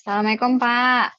Assalamualaikum Pak.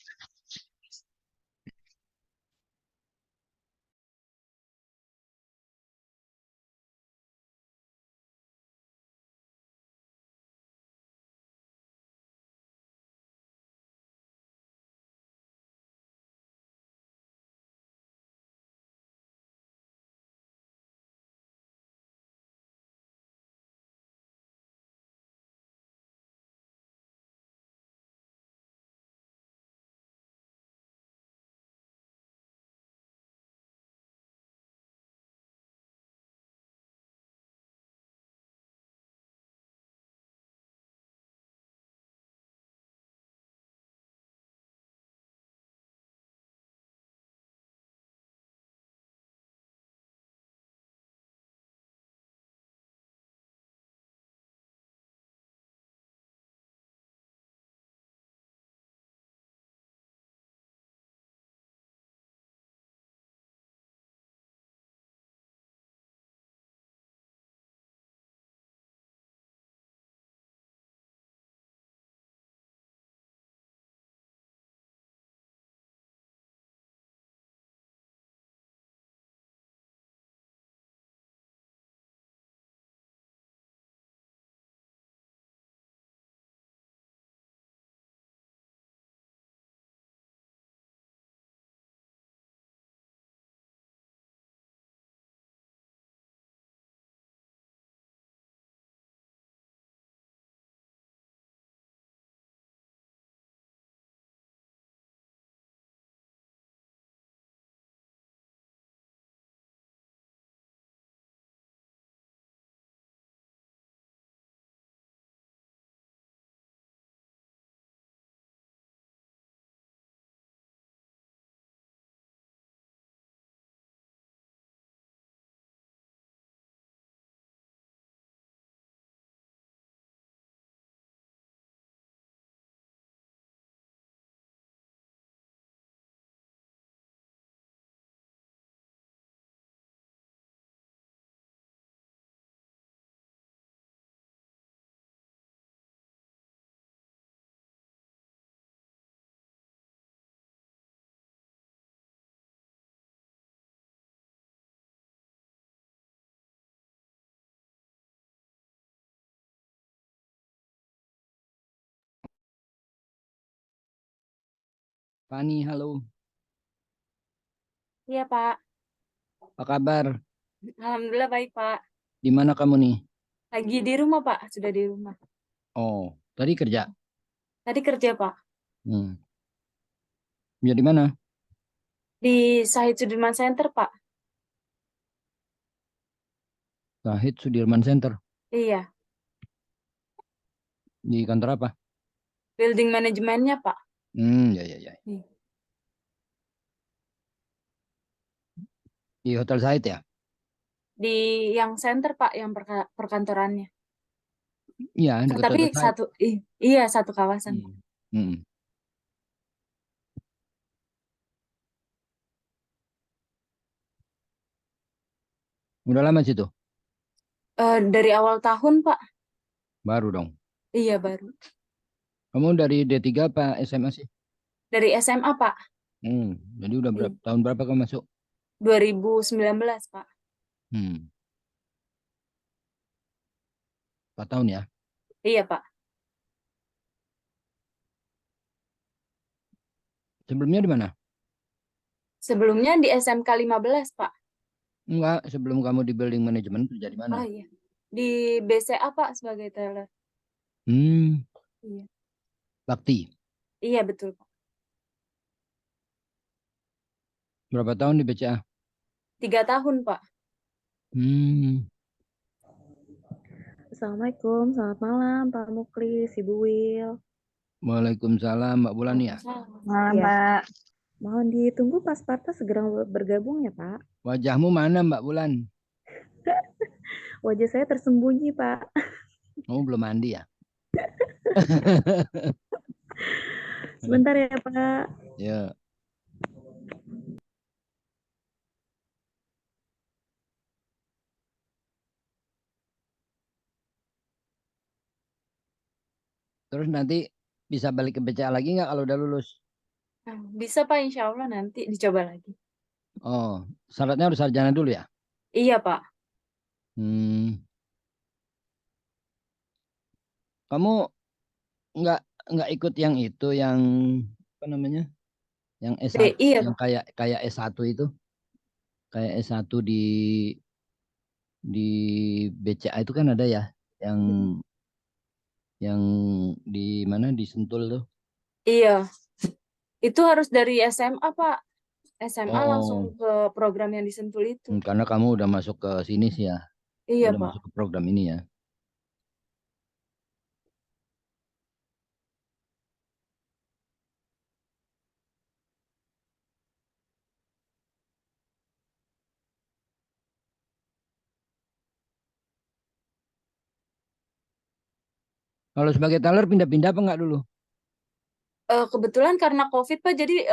Fani, halo. Iya, Pak. Apa kabar? Alhamdulillah baik, Pak. Di mana kamu nih? Lagi di rumah, Pak. Sudah di rumah. Oh, tadi kerja. Tadi kerja, Pak. Hmm. Kerja di mana? Di Sahid Sudirman Center, Pak. Sahid Sudirman Center. Iya. Di kantor apa? Building manajemennya, Pak. Ya, ya, ya. Iya. Di Hotel Sahid ya? Di yang center, Pak. Yang perkantorannya. Iya, dekat Tapi Hotel Sahid. iya, satu kawasan, Pak. Hmm. Hmm. Udah lama situ? Dari awal tahun, Pak. Baru dong. Iya, baru. Kamu dari D3 apa SMA sih? Dari SMA, Pak. Jadi udah Iya. tahun berapa kamu masuk? 2019, Pak. Hmm. 4 tahun ya? Iya, Pak. Sebelumnya di mana? Sebelumnya di SMK 15, Pak. Enggak, sebelum kamu di building management kerja di mana? Oh, iya. Di BCA, Pak, sebagai teller. Hmm, Iya. Bakti. Iya, betul, Pak. Berapa tahun di BCA? 3 tahun, Pak. Hmm, Assalamualaikum, selamat malam Pak Muklis, Ibu Wil. Waalaikumsalam Mbak Bulan ya. Waalaikumsalam. Malam Ya, Pak. mohon ditunggu Pak Sparta segera bergabung ya Pak. Wajahmu mana Mbak Bulan? Wajah saya tersembunyi Pak. Oh, belum mandi ya? Sebentar ya Pak. Ya, terus nanti bisa balik ke BCA lagi nggak kalau udah lulus? Nah, bisa Pak, insya Allah nanti dicoba lagi. Oh, syaratnya harus sarjana dulu ya? Iya Pak. Hmm, kamu nggak nggak ikut yang itu, yang apa namanya? Yang S1, Iya yang Pak. kayak kayak S1 itu, kayak S1 di BCA itu kan ada ya, yang yang di mana di Sentul tuh. Iya, itu harus dari SMA Pak. SMA langsung Oh, ke program yang di Sentul itu. karena kamu udah masuk ke sini sih ya, Iya udah Pak. masuk ke program ini ya. Kalau sebagai teller pindah-pindah apa enggak dulu? Kebetulan karena COVID Pak, jadi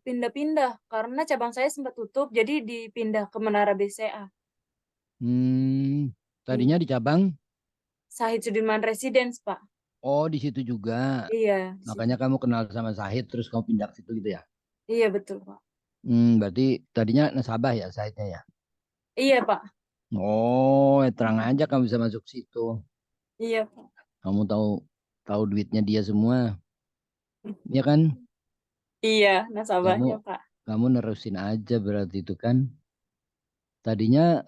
pindah-pindah. Karena cabang saya sempat tutup, jadi dipindah ke Menara BCA. Hmm, tadinya Iya. di cabang. Sahid Sudirman Residence Pak. Oh, di situ juga. Iya, di situ. Makanya kamu kenal sama Sahid terus kamu pindah ke situ gitu ya. Iya betul Pak. Berarti tadinya nasabah ya Sahidnya ya. Iya Pak. Oh, terang aja kamu bisa masuk situ. Iya Pak. Kamu tahu tahu duitnya dia semua, ya kan? Iya, Kamu nasabahnya Pak. kamu nerusin aja berarti itu kan. Tadinya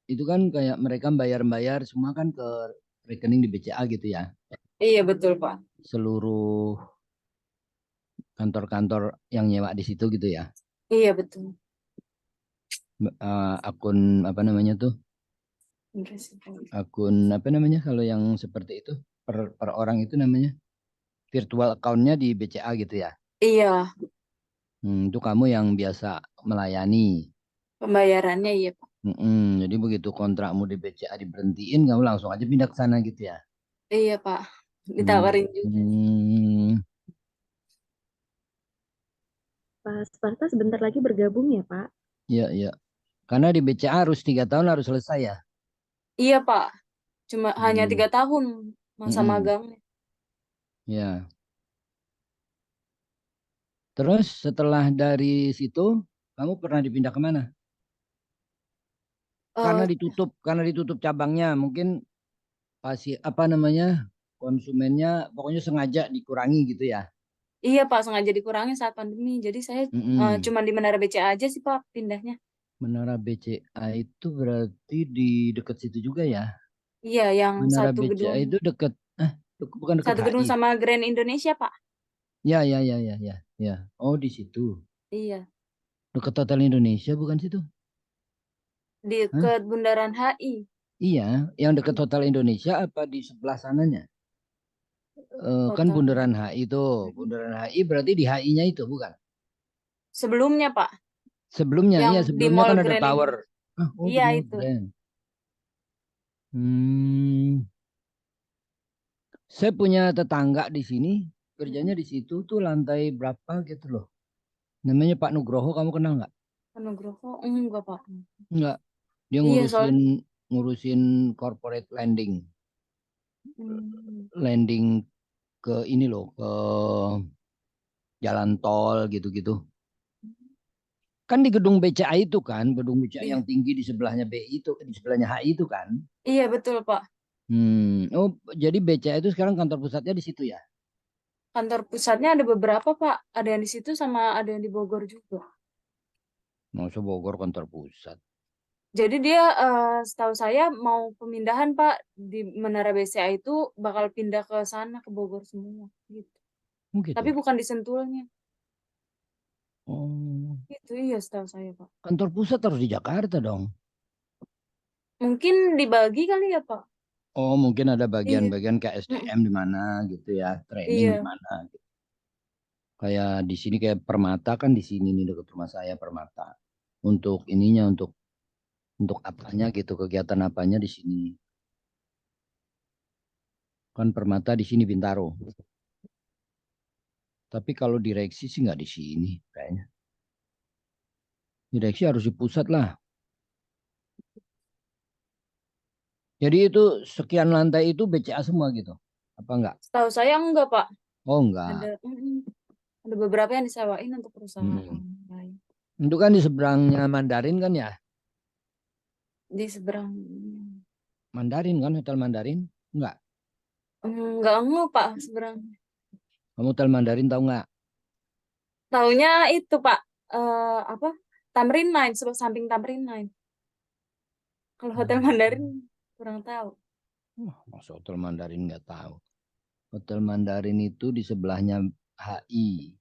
itu kan kayak mereka bayar-bayar semua kan ke rekening di BCA gitu ya. Iya betul Pak. Seluruh kantor-kantor yang nyewa di situ gitu ya. Iya betul. Akun apa namanya tuh? Residence. Akun apa namanya kalau yang seperti itu, per orang itu namanya virtual account-nya di BCA gitu ya. Iya, Itu kamu yang biasa melayani. pembayarannya iya Pak. Jadi begitu kontrakmu di BCA diberhentiin, kamu langsung aja pindah ke sana gitu ya. Iya Pak. Ditawarin juga. Hmm, Pak Sparta sebentar lagi bergabung ya, Pak? ya ya. Karena di BCA harus 3 tahun harus selesai ya. Iya Pak. Cuma hanya Hmm, 3 tahun masa mm-mm, magangnya. ya. Terus setelah dari situ, kamu pernah dipindah kemana? Eh, Karena ditutup cabangnya, mungkin pasti apa namanya konsumennya pokoknya sengaja dikurangi gitu ya. iya Pak, sengaja dikurangi saat pandemi. Jadi saya Mm-mm. cuma di Menara BCA aja sih Pak pindahnya. Menara BCA itu berarti di dekat situ juga ya. Iya, yang Menara satu BCA gedung. itu dekat bukan dekat Satu gedung HI. sama Grand Indonesia Pak. Ya ya ya ya ya ya. Oh di situ. Iya, Dekat Hotel Indonesia bukan situ? di Hah? dekat Bundaran HI. Iya, yang dekat Hotel Indonesia apa di sebelah sananya? Kan Hotel. Bundaran HI itu. Bundaran HI berarti di HI-nya itu bukan? Sebelumnya Pak, Sebelumnya, yang iya di sebelumnya Mall kan ada Grand tower. Indonesia. Oh di Iya Mall itu. Grand. Hmm, saya punya tetangga di sini, kerjanya di situ tuh lantai berapa gitu loh. Namanya Pak Nugroho, kamu kenal nggak? Nugroho, enggak Pak. Nggak, dia Iya ngurusin soalnya. ngurusin corporate lending, Hmm. lending ke ini loh, ke jalan tol gitu-gitu. Kan di gedung BCA itu kan, gedung BCA Iya. yang tinggi di sebelahnya BI itu, di sebelahnya HI itu kan. Iya betul Pak. Oh jadi BCA itu sekarang kantor pusatnya di situ ya? Kantor pusatnya ada beberapa Pak. Ada yang di situ sama ada yang di Bogor juga. Mau Bogor kantor pusat. Jadi dia setahu saya mau pemindahan Pak di Menara BCA itu bakal pindah ke sana ke Bogor semua gitu. Oh Tapi gitu. bukan di Sentulnya. Oh, Itu iya setahu saya Pak. kantor pusat harus di Jakarta dong. Mungkin dibagi kali ya Pak. Oh, mungkin ada Iya. bagian-bagian kayak Mm-mm. SDM di mana gitu ya, training di Iya. mana gitu. Kayak di sini kayak Permata kan di sini nih dekat rumah saya Permata. Untuk ininya untuk apanya gitu, kegiatan apanya di sini. Kan Permata di sini Bintaro. Tapi kalau direksi sih nggak di sini kayaknya. Direksi harus di pusat lah. Jadi itu sekian lantai itu BCA semua gitu. Apa enggak? Setahu saya enggak, Pak. Oh enggak. Ada beberapa yang disewain untuk perusahaan lain. Itu kan di seberangnya Mandarin kan ya? Di seberang. Mandarin kan, Hotel Mandarin? Enggak. Enggak Pak, seberang. Kamu Hotel Mandarin tahu enggak? Taunya itu, Pak. Apa? Tamrin Line, samping Tamrin Line. Kalau Hotel Mandarin kurang tahu. Masa Hotel Mandarin enggak tahu. Hotel Mandarin itu di sebelahnya HI.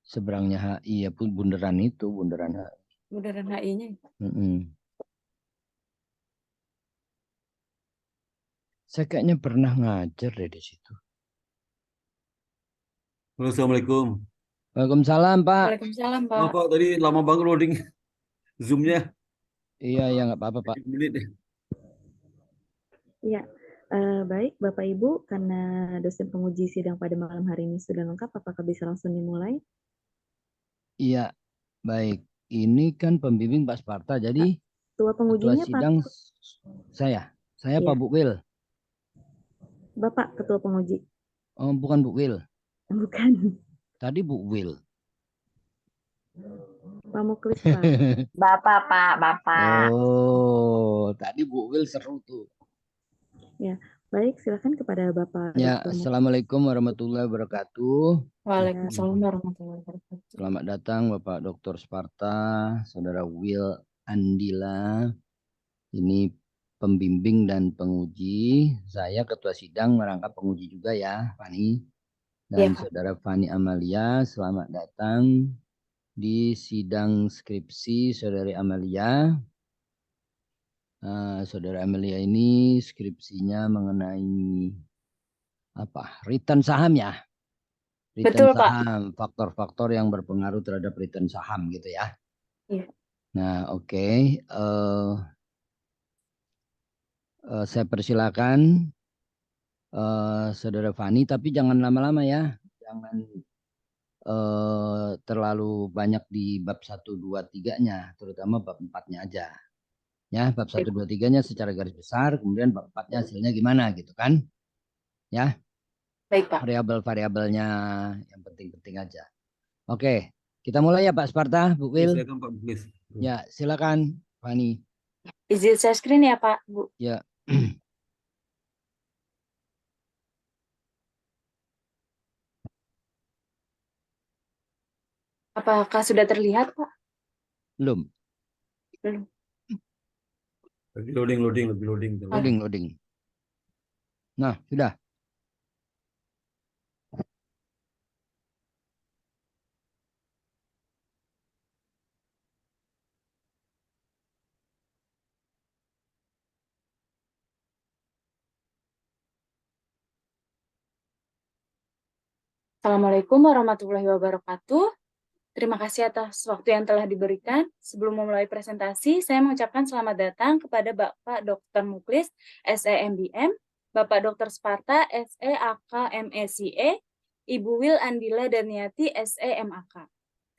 Seberangnya HI ya pun bundaran itu, bundaran HI. Bundaran HI-nya. Saya kayaknya pernah ngajar deh di situ. Halo, Assalamualaikum. Waalaikumsalam, Pak. Waalaikumsalam, Pak. Maaf, Pak, tadi lama banget loading Zoom-nya. Iya, nggak apa-apa, Pak. 7 menit deh. Iya, baik Bapak Ibu, karena dosen penguji sidang pada malam hari ini sudah lengkap, apakah bisa langsung dimulai? Iya, baik. Ini kan pembimbing Pak Sparta, jadi Ketua ketua pengujinya Pak, sidang saya Iya. Pak Bu Wil. Bapak Ketua penguji. Oh, bukan Bu Wil. Bukan, Tadi Bu Wil. Pak Muklis Pak. Bapak, Pak, Bapak. Oh, tadi Bu Wil seru tuh. Ya, baik, silakan kepada Bapak Ya, Dr. Muklis. Assalamualaikum warahmatullahi wabarakatuh. Waalaikumsalam warahmatullahi wabarakatuh. Selamat datang Bapak Dr. Sparta, Saudara Will Andila. Ini pembimbing dan penguji. Saya ketua sidang merangkap penguji juga ya, Fani. Dan Iya, Pak. Saudara Fani Amalia, selamat datang di sidang skripsi Saudari Amalia. Saudara Amalia ini skripsinya mengenai apa? Return saham ya. Return Betul, Pak. saham, faktor-faktor yang berpengaruh terhadap return saham gitu ya. Iya. Nah, oke. Saya persilakan Saudara Fani, tapi jangan lama-lama ya. Jangan terlalu banyak di bab 1, 2, 3-nya, terutama bab 4-nya aja. Ya, bab 1, 2, 3-nya secara garis besar, kemudian bab 4-nya hasilnya gimana gitu kan. Ya. Baik, Pak. Variabel-variabelnya yang penting-penting aja. Oke, kita mulai ya Pak Sparta, Bu Wil. Silakan Pak Muklis. Ya, silakan Fani. Izin share screen ya, Pak, Bu. Ya. Apakah sudah terlihat, Pak? Belum. Belum. Lagi loading. Loading. Nah, sudah. Assalamualaikum warahmatullahi wabarakatuh. Terima kasih atas waktu yang telah diberikan. Sebelum memulai presentasi, saya mengucapkan selamat datang kepada Bapak Dr. Muklis, SEMBM, Bapak Dr. Sparta, SEAK MECE, Ibu Wil Andila Darniati, SEMAK.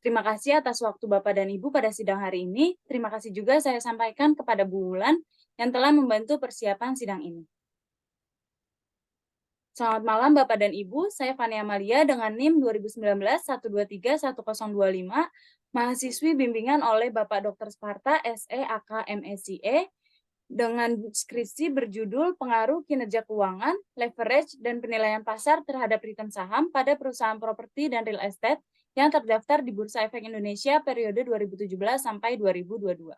Terima kasih atas waktu Bapak dan Ibu pada sidang hari ini. Terima kasih juga saya sampaikan kepada Bu Wulan yang telah membantu persiapan sidang ini. Selamat malam Bapak dan Ibu, saya Fani Amalia dengan NIM 2019-123-1025, mahasiswi bimbingan oleh Bapak Dr. Sparta, SEAK MECE, dengan skripsi berjudul Pengaruh Kinerja Keuangan, Leverage, dan Penilaian Pasar terhadap Return Saham pada Perusahaan Properti dan Real Estate yang terdaftar di Bursa Efek Indonesia periode 2017 sampai 2022.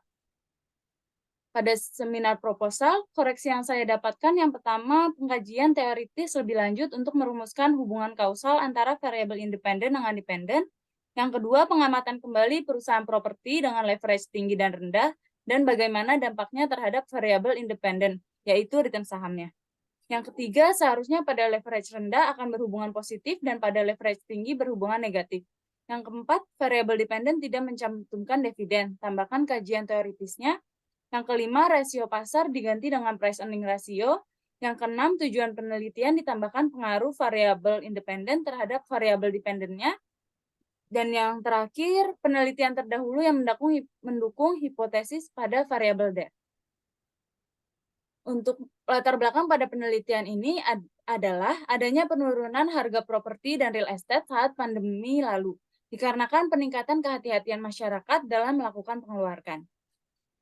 Pada seminar proposal, koreksi yang saya dapatkan yang pertama, pengkajian teoritis lebih lanjut untuk merumuskan hubungan kausal antara variabel independen dengan dependen. Yang kedua, pengamatan kembali perusahaan properti dengan leverage tinggi dan rendah, dan bagaimana dampaknya terhadap variabel independen, yaitu return sahamnya. Yang ketiga, seharusnya pada leverage rendah akan berhubungan positif dan pada leverage tinggi berhubungan negatif. Yang keempat, variabel dependen tidak mencantumkan dividen, tambahkan kajian teoritisnya. Yang kelima, rasio pasar diganti dengan price earning ratio. Yang keenam, tujuan penelitian ditambahkan pengaruh variabel independen terhadap variabel dependennya. Dan yang terakhir, penelitian terdahulu yang mendukung hipotesis pada variabel debt. Untuk latar belakang pada penelitian ini adalah adanya penurunan harga properti dan real estate saat pandemi lalu, dikarenakan peningkatan kehati-hatian masyarakat dalam melakukan pengeluaran.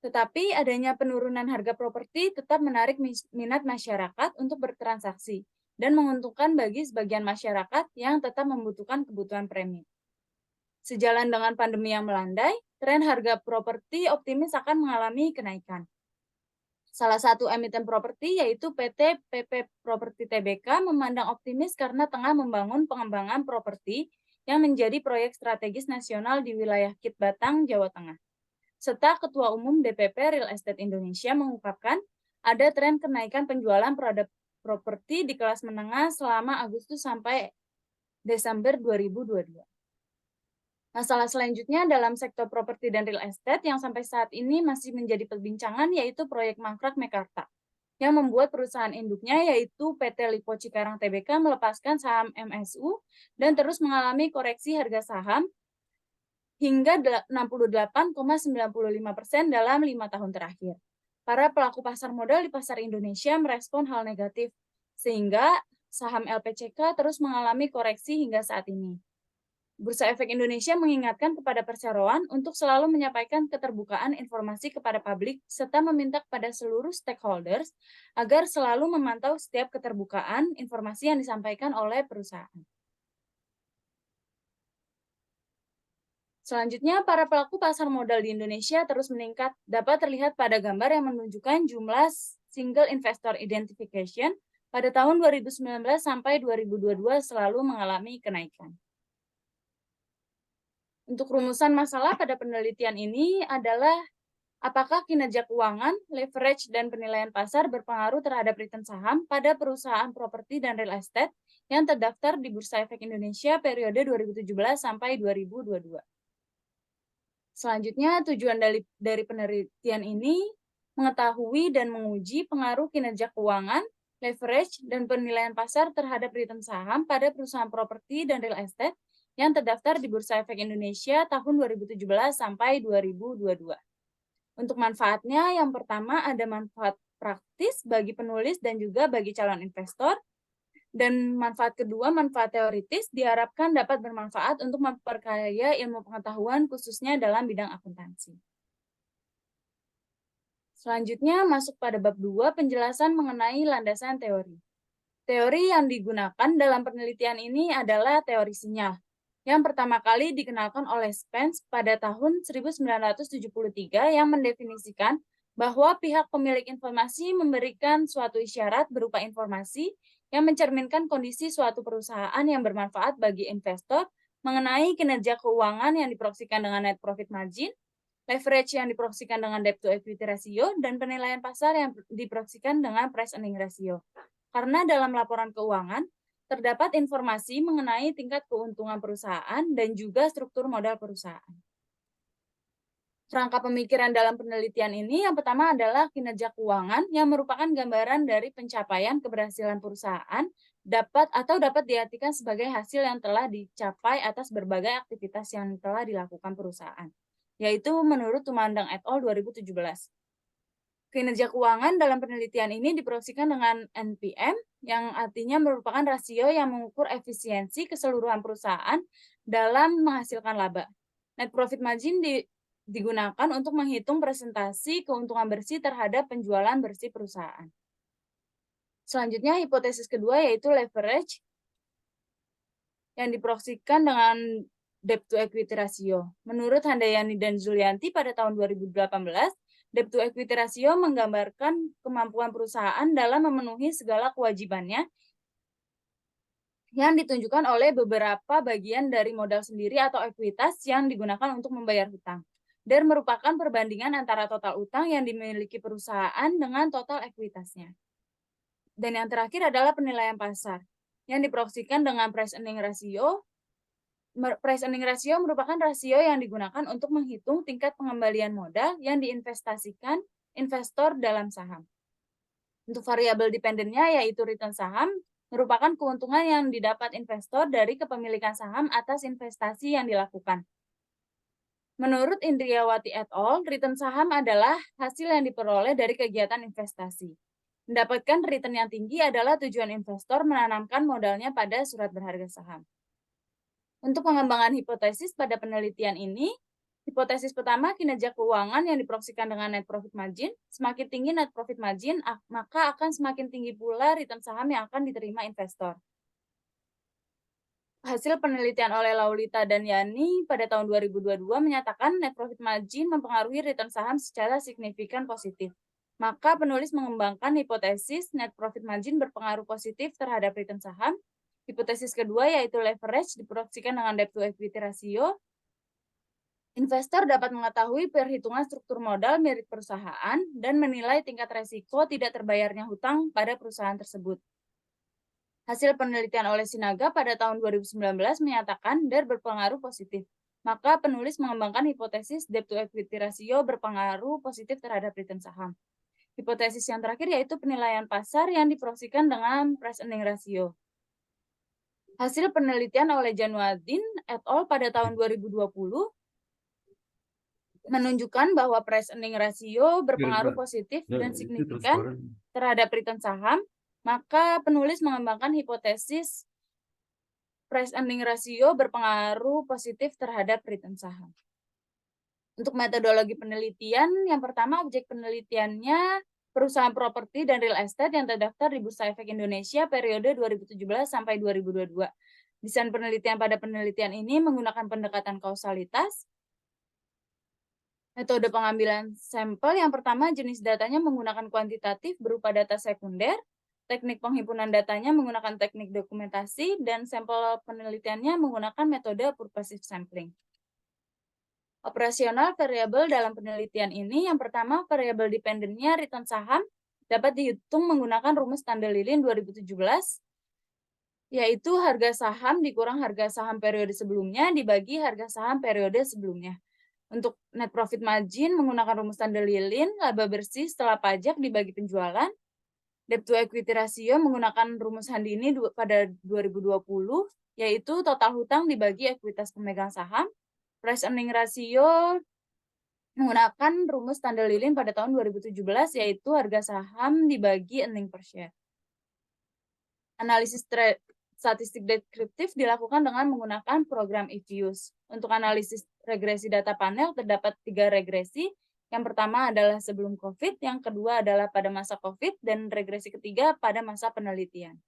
Tetapi adanya penurunan harga properti tetap menarik minat masyarakat untuk bertransaksi dan menguntungkan bagi sebagian masyarakat yang tetap membutuhkan kebutuhan premium. Sejalan dengan pandemi yang melandai, tren harga properti optimis akan mengalami kenaikan. Salah satu emiten properti yaitu PT PP Properti Tbk memandang optimis karena tengah membangun pengembangan properti yang menjadi proyek strategis nasional di wilayah Kit Batang, Jawa Tengah. Serta Ketua Umum DPP Real Estate Indonesia mengungkapkan ada tren kenaikan penjualan produk properti di kelas menengah selama Agustus sampai Desember 2022. Masalah selanjutnya dalam sektor properti dan real estate yang sampai saat ini masih menjadi perbincangan yaitu proyek mangkrak Mekarta, yang membuat perusahaan induknya yaitu PT Lipo Cikarang Tbk melepaskan saham MSU dan terus mengalami koreksi harga saham hingga 68,95% dalam 5 tahun terakhir. Para pelaku pasar modal di pasar Indonesia merespon hal negatif, sehingga saham LPCK terus mengalami koreksi hingga saat ini. Bursa Efek Indonesia mengingatkan kepada perseroan untuk selalu menyampaikan keterbukaan informasi kepada publik serta meminta kepada seluruh stakeholders agar selalu memantau setiap keterbukaan informasi yang disampaikan oleh perusahaan. Selanjutnya, para pelaku pasar modal di Indonesia terus meningkat, dapat terlihat pada gambar yang menunjukkan jumlah single investor identification pada tahun 2019 sampai 2022 selalu mengalami kenaikan. Untuk rumusan masalah pada penelitian ini adalah apakah kinerja keuangan, leverage, dan penilaian pasar berpengaruh terhadap return saham pada perusahaan properti dan real estate yang terdaftar di Bursa Efek Indonesia periode 2017 sampai 2022. Selanjutnya, tujuan dari penelitian ini mengetahui dan menguji pengaruh kinerja keuangan, leverage, dan penilaian pasar terhadap return saham pada perusahaan properti dan real estate yang terdaftar di Bursa Efek Indonesia tahun 2017 sampai 2022. Untuk manfaatnya, yang pertama ada manfaat praktis bagi penulis dan juga bagi calon investor. Dan manfaat kedua, manfaat teoritis, diharapkan dapat bermanfaat untuk memperkaya ilmu pengetahuan khususnya dalam bidang akuntansi. Selanjutnya masuk pada bab 2, penjelasan mengenai landasan teori. Teori yang digunakan dalam penelitian ini adalah teori sinyal, yang pertama kali dikenalkan oleh Spence pada tahun 1973 yang mendefinisikan bahwa pihak pemilik informasi memberikan suatu isyarat berupa informasi yang mencerminkan kondisi suatu perusahaan yang bermanfaat bagi investor mengenai kinerja keuangan yang diproyeksikan dengan net profit margin, leverage yang diproyeksikan dengan debt to equity ratio, dan penilaian pasar yang diproyeksikan dengan price earning ratio. Karena dalam laporan keuangan, terdapat informasi mengenai tingkat keuntungan perusahaan dan juga struktur modal perusahaan. Kerangka pemikiran dalam penelitian ini yang pertama adalah kinerja keuangan yang merupakan gambaran dari pencapaian keberhasilan perusahaan dapat diartikan sebagai hasil yang telah dicapai atas berbagai aktivitas yang telah dilakukan perusahaan, yaitu menurut Tumandang et al. 2017. Kinerja keuangan dalam penelitian ini diproyeksikan dengan NPM, yang artinya merupakan rasio yang mengukur efisiensi keseluruhan perusahaan dalam menghasilkan laba. Net profit margin digunakan untuk menghitung presentasi keuntungan bersih terhadap penjualan bersih perusahaan. Selanjutnya, hipotesis kedua yaitu leverage yang diproyeksikan dengan debt to equity ratio. Menurut Handayani dan Zulianti pada tahun 2018, debt to equity ratio menggambarkan kemampuan perusahaan dalam memenuhi segala kewajibannya yang ditunjukkan oleh beberapa bagian dari modal sendiri atau ekuitas yang digunakan untuk membayar hutang, dan merupakan perbandingan antara total utang yang dimiliki perusahaan dengan total ekuitasnya. Dan yang terakhir adalah penilaian pasar, yang diproyeksikan dengan price earning ratio. Price earning ratio merupakan rasio yang digunakan untuk menghitung tingkat pengembalian modal yang diinvestasikan investor dalam saham. Untuk variabel dependennya yaitu return saham, merupakan keuntungan yang didapat investor dari kepemilikan saham atas investasi yang dilakukan. Menurut Indriawati et al., return saham adalah hasil yang diperoleh dari kegiatan investasi. Mendapatkan return yang tinggi adalah tujuan investor menanamkan modalnya pada surat berharga saham. Untuk pengembangan hipotesis pada penelitian ini, hipotesis pertama, kinerja keuangan yang diproyeksikan dengan net profit margin. Semakin tinggi net profit margin, maka akan semakin tinggi pula return saham yang akan diterima investor. Hasil penelitian oleh Laulita dan Yani pada tahun 2022 menyatakan net profit margin mempengaruhi return saham secara signifikan positif. Maka penulis mengembangkan hipotesis net profit margin berpengaruh positif terhadap return saham. Hipotesis kedua yaitu leverage diproyeksikan dengan debt to equity ratio. Investor dapat mengetahui perhitungan struktur modal milik perusahaan dan menilai tingkat resiko tidak terbayarnya hutang pada perusahaan tersebut. Hasil penelitian oleh Sinaga pada tahun 2019 menyatakan DER berpengaruh positif. Maka penulis mengembangkan hipotesis debt to equity ratio berpengaruh positif terhadap return saham. Hipotesis yang terakhir yaitu penilaian pasar yang diproyeksikan dengan price earning ratio. Hasil penelitian oleh Januadin et al. Pada tahun 2020 menunjukkan bahwa price earning ratio berpengaruh positif dan signifikan terhadap return saham, maka penulis mengembangkan hipotesis price earning ratio berpengaruh positif terhadap return saham. Untuk metodologi penelitian, yang pertama objek penelitiannya perusahaan properti dan real estate yang terdaftar di Bursa Efek Indonesia periode 2017 sampai 2022. Desain penelitian pada penelitian ini menggunakan pendekatan kausalitas. Metode pengambilan sampel yang pertama jenis datanya menggunakan kuantitatif berupa data sekunder. Teknik penghimpunan datanya menggunakan teknik dokumentasi dan sampel penelitiannya menggunakan metode purposive sampling. Operasional variabel dalam penelitian ini, yang pertama variabel dependennya return saham dapat dihitung menggunakan rumus Tanda Lilin 2017, yaitu harga saham dikurang harga saham periode sebelumnya dibagi harga saham periode sebelumnya. Untuk net profit margin menggunakan rumus Tanda Lilin, laba bersih setelah pajak dibagi penjualan. Debt to equity ratio menggunakan rumus Handini pada 2020, yaitu total hutang dibagi ekuitas pemegang saham. Price earning ratio menggunakan rumus Tanda Lilin pada tahun 2017, yaitu harga saham dibagi earning per share. Analisis statistik deskriptif dilakukan dengan menggunakan program Ifuse. Untuk analisis regresi data panel terdapat 3 regresi. Yang pertama adalah sebelum COVID, yang kedua adalah pada masa COVID, dan regresi ketiga pada masa penelitian.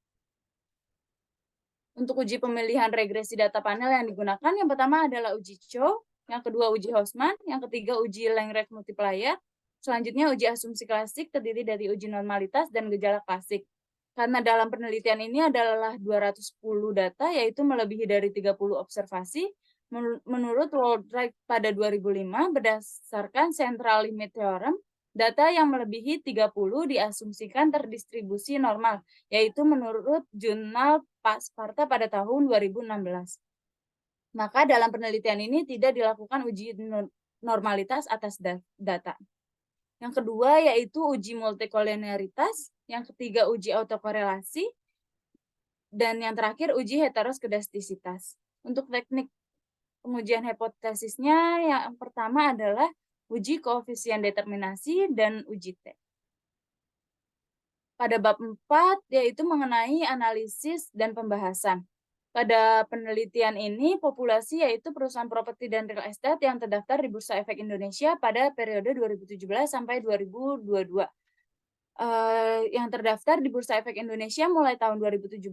Untuk uji pemilihan regresi data panel yang digunakan, yang pertama adalah uji Chow, yang kedua uji Hausman, yang ketiga uji Langrenz multiplier, selanjutnya uji asumsi klasik terdiri dari uji normalitas dan gejala klasik. Karena dalam penelitian ini adalah 210 data, yaitu melebihi dari 30 observasi, menurut Waldreich pada 2005, berdasarkan Central Limit Theorem, data yang melebihi 30 diasumsikan terdistribusi normal, yaitu menurut jurnal Pak Sparta pada tahun 2016. Maka dalam penelitian ini tidak dilakukan uji normalitas atas data. Yang kedua yaitu uji multikoliniaritas, yang ketiga uji autokorelasi, dan yang terakhir uji heteroskedastisitas. Untuk teknik pengujian hipotesisnya yang pertama adalah uji koefisien determinasi dan uji T. Pada bab 4 yaitu mengenai analisis dan pembahasan. Pada penelitian ini populasi yaitu perusahaan properti dan real estate yang terdaftar di Bursa Efek Indonesia pada periode 2017 sampai 2022. Yang terdaftar di Bursa Efek Indonesia mulai tahun 2017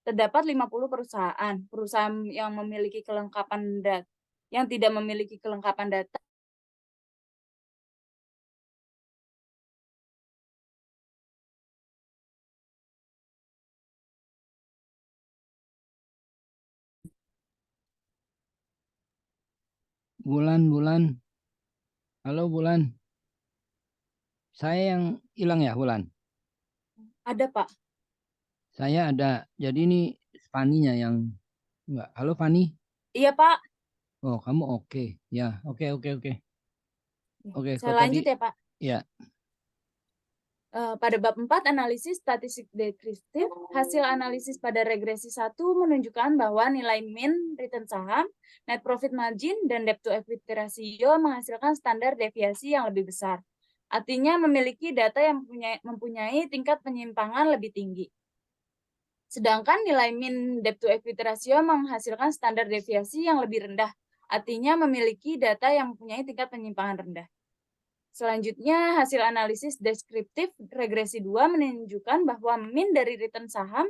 terdapat 50 perusahaan yang memiliki kelengkapan data, yang tidak memiliki kelengkapan data. Bulan. Halo Bulan. Saya yang hilang ya Bulan? Ada Pak. Saya ada. Jadi ini Fani-nya yang enggak. Halo Fani. Iya Pak. Oh kamu oke. Ya oke. Oke. Saya lanjut ya Pak. Ya. Pada bab 4 analisis statistik deskriptif, hasil analisis pada regresi 1 menunjukkan bahwa nilai min return saham, net profit margin, dan debt to equity ratio menghasilkan standar deviasi yang lebih besar. artinya memiliki data yang mempunyai tingkat penyimpangan lebih tinggi. Sedangkan nilai mean debt to equity ratio menghasilkan standar deviasi yang lebih rendah, artinya memiliki data yang mempunyai tingkat penyimpangan rendah. Selanjutnya, hasil analisis deskriptif regresi 2 menunjukkan bahwa mean dari return saham,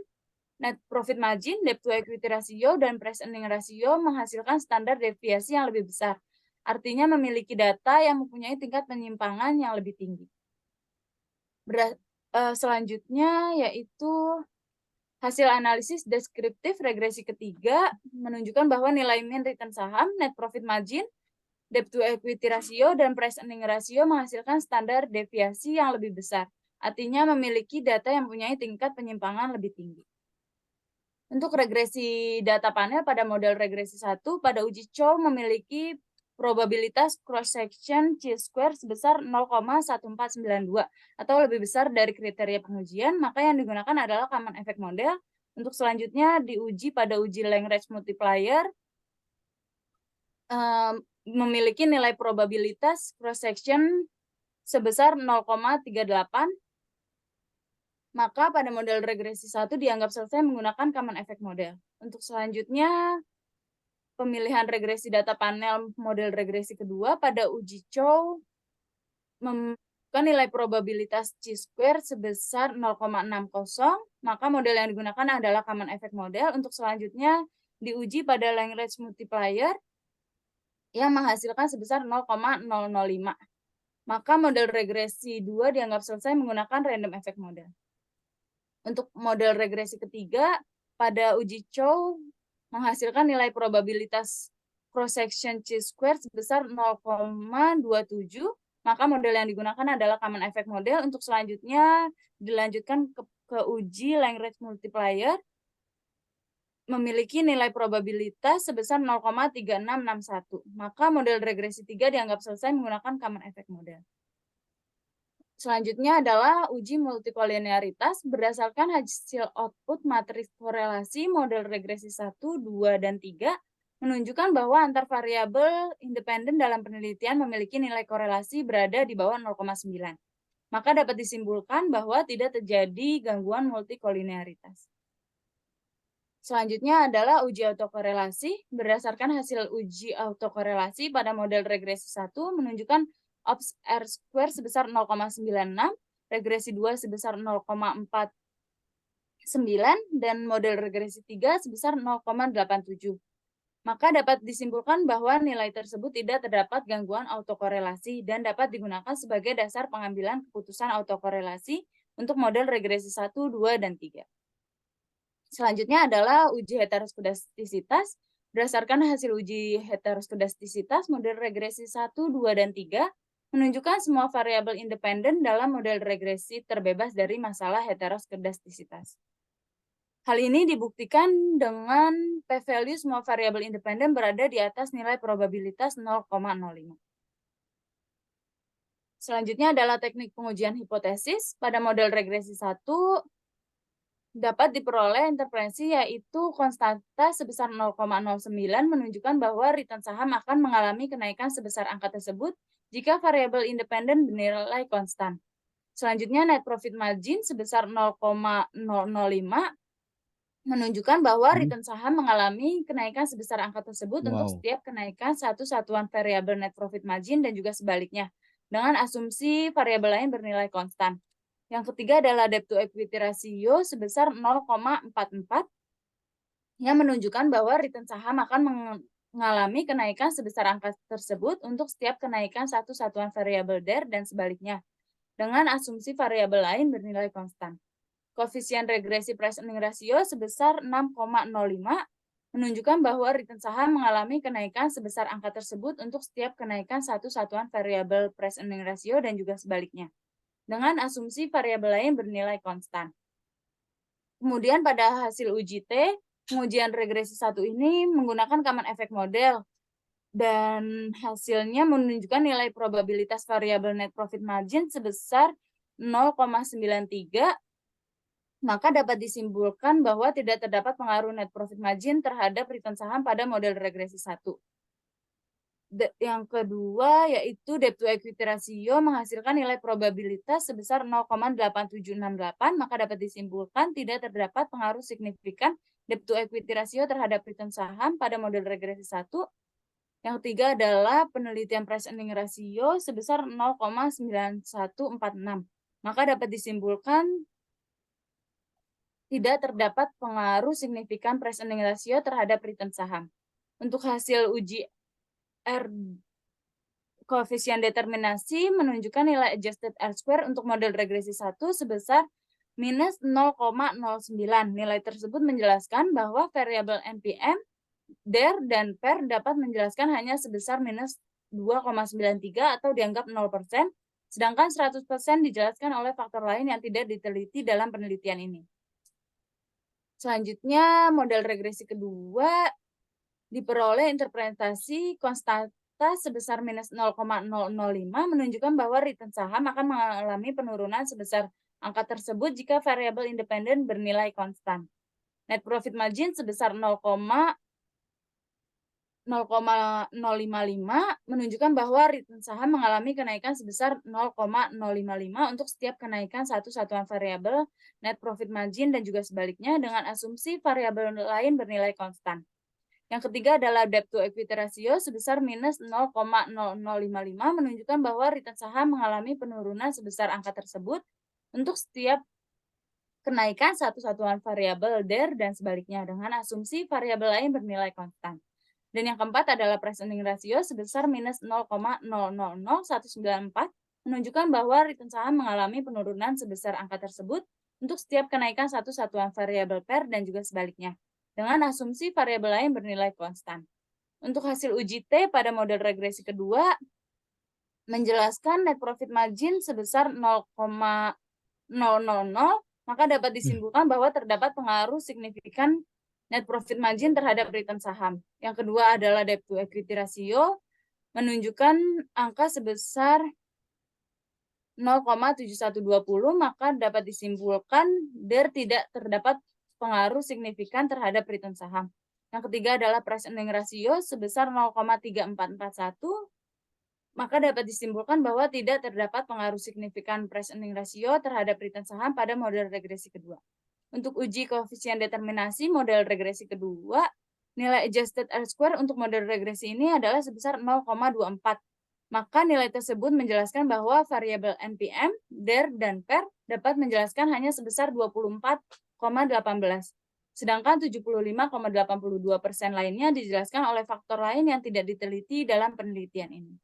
net profit margin, debt to equity ratio, dan price earning ratio menghasilkan standar deviasi yang lebih besar, artinya memiliki data yang mempunyai tingkat penyimpangan yang lebih tinggi. Selanjutnya yaitu hasil analisis deskriptif regresi ketiga menunjukkan bahwa nilai mean return saham, net profit margin, debt to equity ratio, dan price earning ratio menghasilkan standar deviasi yang lebih besar. Artinya memiliki data yang mempunyai tingkat penyimpangan lebih tinggi. Untuk regresi data panel pada model regresi 1, pada uji Chow memiliki probabilitas cross-section chi-square sebesar 0,1492 atau lebih besar dari kriteria pengujian, maka yang digunakan adalah common effect model. Untuk selanjutnya diuji pada uji Lagrange multiplier, memiliki nilai probabilitas cross-section sebesar 0,38, maka pada model regresi 1 dianggap selesai menggunakan common effect model. Untuk selanjutnya, pemilihan regresi data panel model regresi kedua pada uji Chow membutuhkan nilai probabilitas chi-square sebesar 0,60, maka model yang digunakan adalah common effect model. Untuk selanjutnya diuji pada Lagrange multiplier yang menghasilkan sebesar 0,005. Maka model regresi 2 dianggap selesai menggunakan random effect model. Untuk model regresi ketiga, pada uji Chow menghasilkan nilai probabilitas cross-section chi-square sebesar 0,27, maka model yang digunakan adalah common effect model. Untuk selanjutnya dilanjutkan ke uji Lagrange multiplier, memiliki nilai probabilitas sebesar 0,3661, maka model regresi 3 dianggap selesai menggunakan common effect model. Selanjutnya adalah uji multikolinearitas berdasarkan hasil output matriks korelasi model regresi 1, 2, dan 3 menunjukkan bahwa antar variabel independen dalam penelitian memiliki nilai korelasi berada di bawah 0,9. Maka dapat disimpulkan bahwa tidak terjadi gangguan multikolinearitas. Selanjutnya adalah uji autokorelasi. Berdasarkan hasil uji autokorelasi pada model regresi 1 menunjukkan ops R square sebesar 0,96, regresi 2 sebesar 0,49, dan model regresi 3 sebesar 0,87. Maka dapat disimpulkan bahwa nilai tersebut tidak terdapat gangguan autokorelasi dan dapat digunakan sebagai dasar pengambilan keputusan autokorelasi untuk model regresi 1, 2, dan 3. Selanjutnya adalah uji heteroskedastisitas. Berdasarkan hasil uji heteroskedastisitas, model regresi 1, 2, dan 3 menunjukkan semua variabel independen dalam model regresi terbebas dari masalah heteroskedastisitas. Hal ini dibuktikan dengan p-value semua variabel independen berada di atas nilai probabilitas 0,05. Selanjutnya adalah teknik pengujian hipotesis. Pada model regresi 1 dapat diperoleh interferensi yaitu konstanta sebesar 0,09 menunjukkan bahwa return saham akan mengalami kenaikan sebesar angka tersebut jika variabel independen bernilai konstan. Selanjutnya net profit margin sebesar 0,005 menunjukkan bahwa return saham mengalami kenaikan sebesar angka tersebut untuk setiap kenaikan satu satuan variabel net profit margin dan juga sebaliknya, dengan asumsi variabel lain bernilai konstan. Yang ketiga adalah debt to equity ratio sebesar 0,44 yang menunjukkan bahwa return saham akan mengalami kenaikan sebesar angka tersebut untuk setiap kenaikan satu satuan variabel DER dan sebaliknya, dengan asumsi variabel lain bernilai konstan. Koefisien regresi price earning ratio sebesar 6,05 menunjukkan bahwa return saham mengalami kenaikan sebesar angka tersebut untuk setiap kenaikan satu satuan variabel price earning ratio dan juga sebaliknya, dengan asumsi variabel lain bernilai konstan. Kemudian pada hasil uji T, pengujian regresi 1 ini menggunakan common effect model dan hasilnya menunjukkan nilai probabilitas variabel net profit margin sebesar 0,93, maka dapat disimpulkan bahwa tidak terdapat pengaruh net profit margin terhadap return saham pada model regresi 1. Yang kedua yaitu debt to equity ratio menghasilkan nilai probabilitas sebesar 0,8768, maka dapat disimpulkan tidak terdapat pengaruh signifikan debt to equity ratio terhadap return saham pada model regresi 1. Yang ketiga adalah penelitian price earning ratio sebesar 0,9146, maka dapat disimpulkan tidak terdapat pengaruh signifikan price earning ratio terhadap return saham. Untuk hasil uji koefisien determinasi menunjukkan nilai adjusted R-square untuk model regresi 1 sebesar minus 0,09. Nilai tersebut menjelaskan bahwa variabel NPM, DER, dan PER dapat menjelaskan hanya sebesar minus 2,93 atau dianggap 0%, sedangkan 100% dijelaskan oleh faktor lain yang tidak diteliti dalam penelitian ini. Selanjutnya, model regresi kedua diperoleh interpretasi konstanta sebesar minus 0,005 menunjukkan bahwa return saham akan mengalami penurunan sebesar angka tersebut jika variabel independen bernilai konstan. Net profit margin sebesar 0,055 menunjukkan bahwa return saham mengalami kenaikan sebesar 0,055 untuk setiap kenaikan satu satuan variabel net profit margin dan juga sebaliknya dengan asumsi variabel lain bernilai konstan. Yang ketiga adalah debt to equity ratio sebesar minus 0,0055 menunjukkan bahwa return saham mengalami penurunan sebesar angka tersebut untuk setiap kenaikan satu satuan variabel DER dan sebaliknya dengan asumsi variabel lain bernilai konstan. Dan yang keempat adalah price earning ratio sebesar minus 0,000194 menunjukkan bahwa return saham mengalami penurunan sebesar angka tersebut untuk setiap kenaikan satu satuan variabel PER dan juga sebaliknya dengan asumsi variabel lain bernilai konstan. Untuk hasil uji T pada model regresi kedua menjelaskan net profit margin sebesar 0,000, maka dapat disimpulkan bahwa terdapat pengaruh signifikan net profit margin terhadap return saham. Yang kedua adalah debt to equity ratio menunjukkan angka sebesar 0,7120, maka dapat disimpulkan DER tidak terdapat pengaruh signifikan terhadap return saham. Yang ketiga adalah price earning ratio sebesar 0,3441, maka dapat disimpulkan bahwa tidak terdapat pengaruh signifikan price earning ratio terhadap return saham pada model regresi kedua. Untuk uji koefisien determinasi model regresi kedua, nilai adjusted R-square untuk model regresi ini adalah sebesar 0,24. Maka nilai tersebut menjelaskan bahwa variabel NPM, DER, dan PER dapat menjelaskan hanya sebesar 24,18. Sedangkan 75,82% lainnya dijelaskan oleh faktor lain yang tidak diteliti dalam penelitian ini.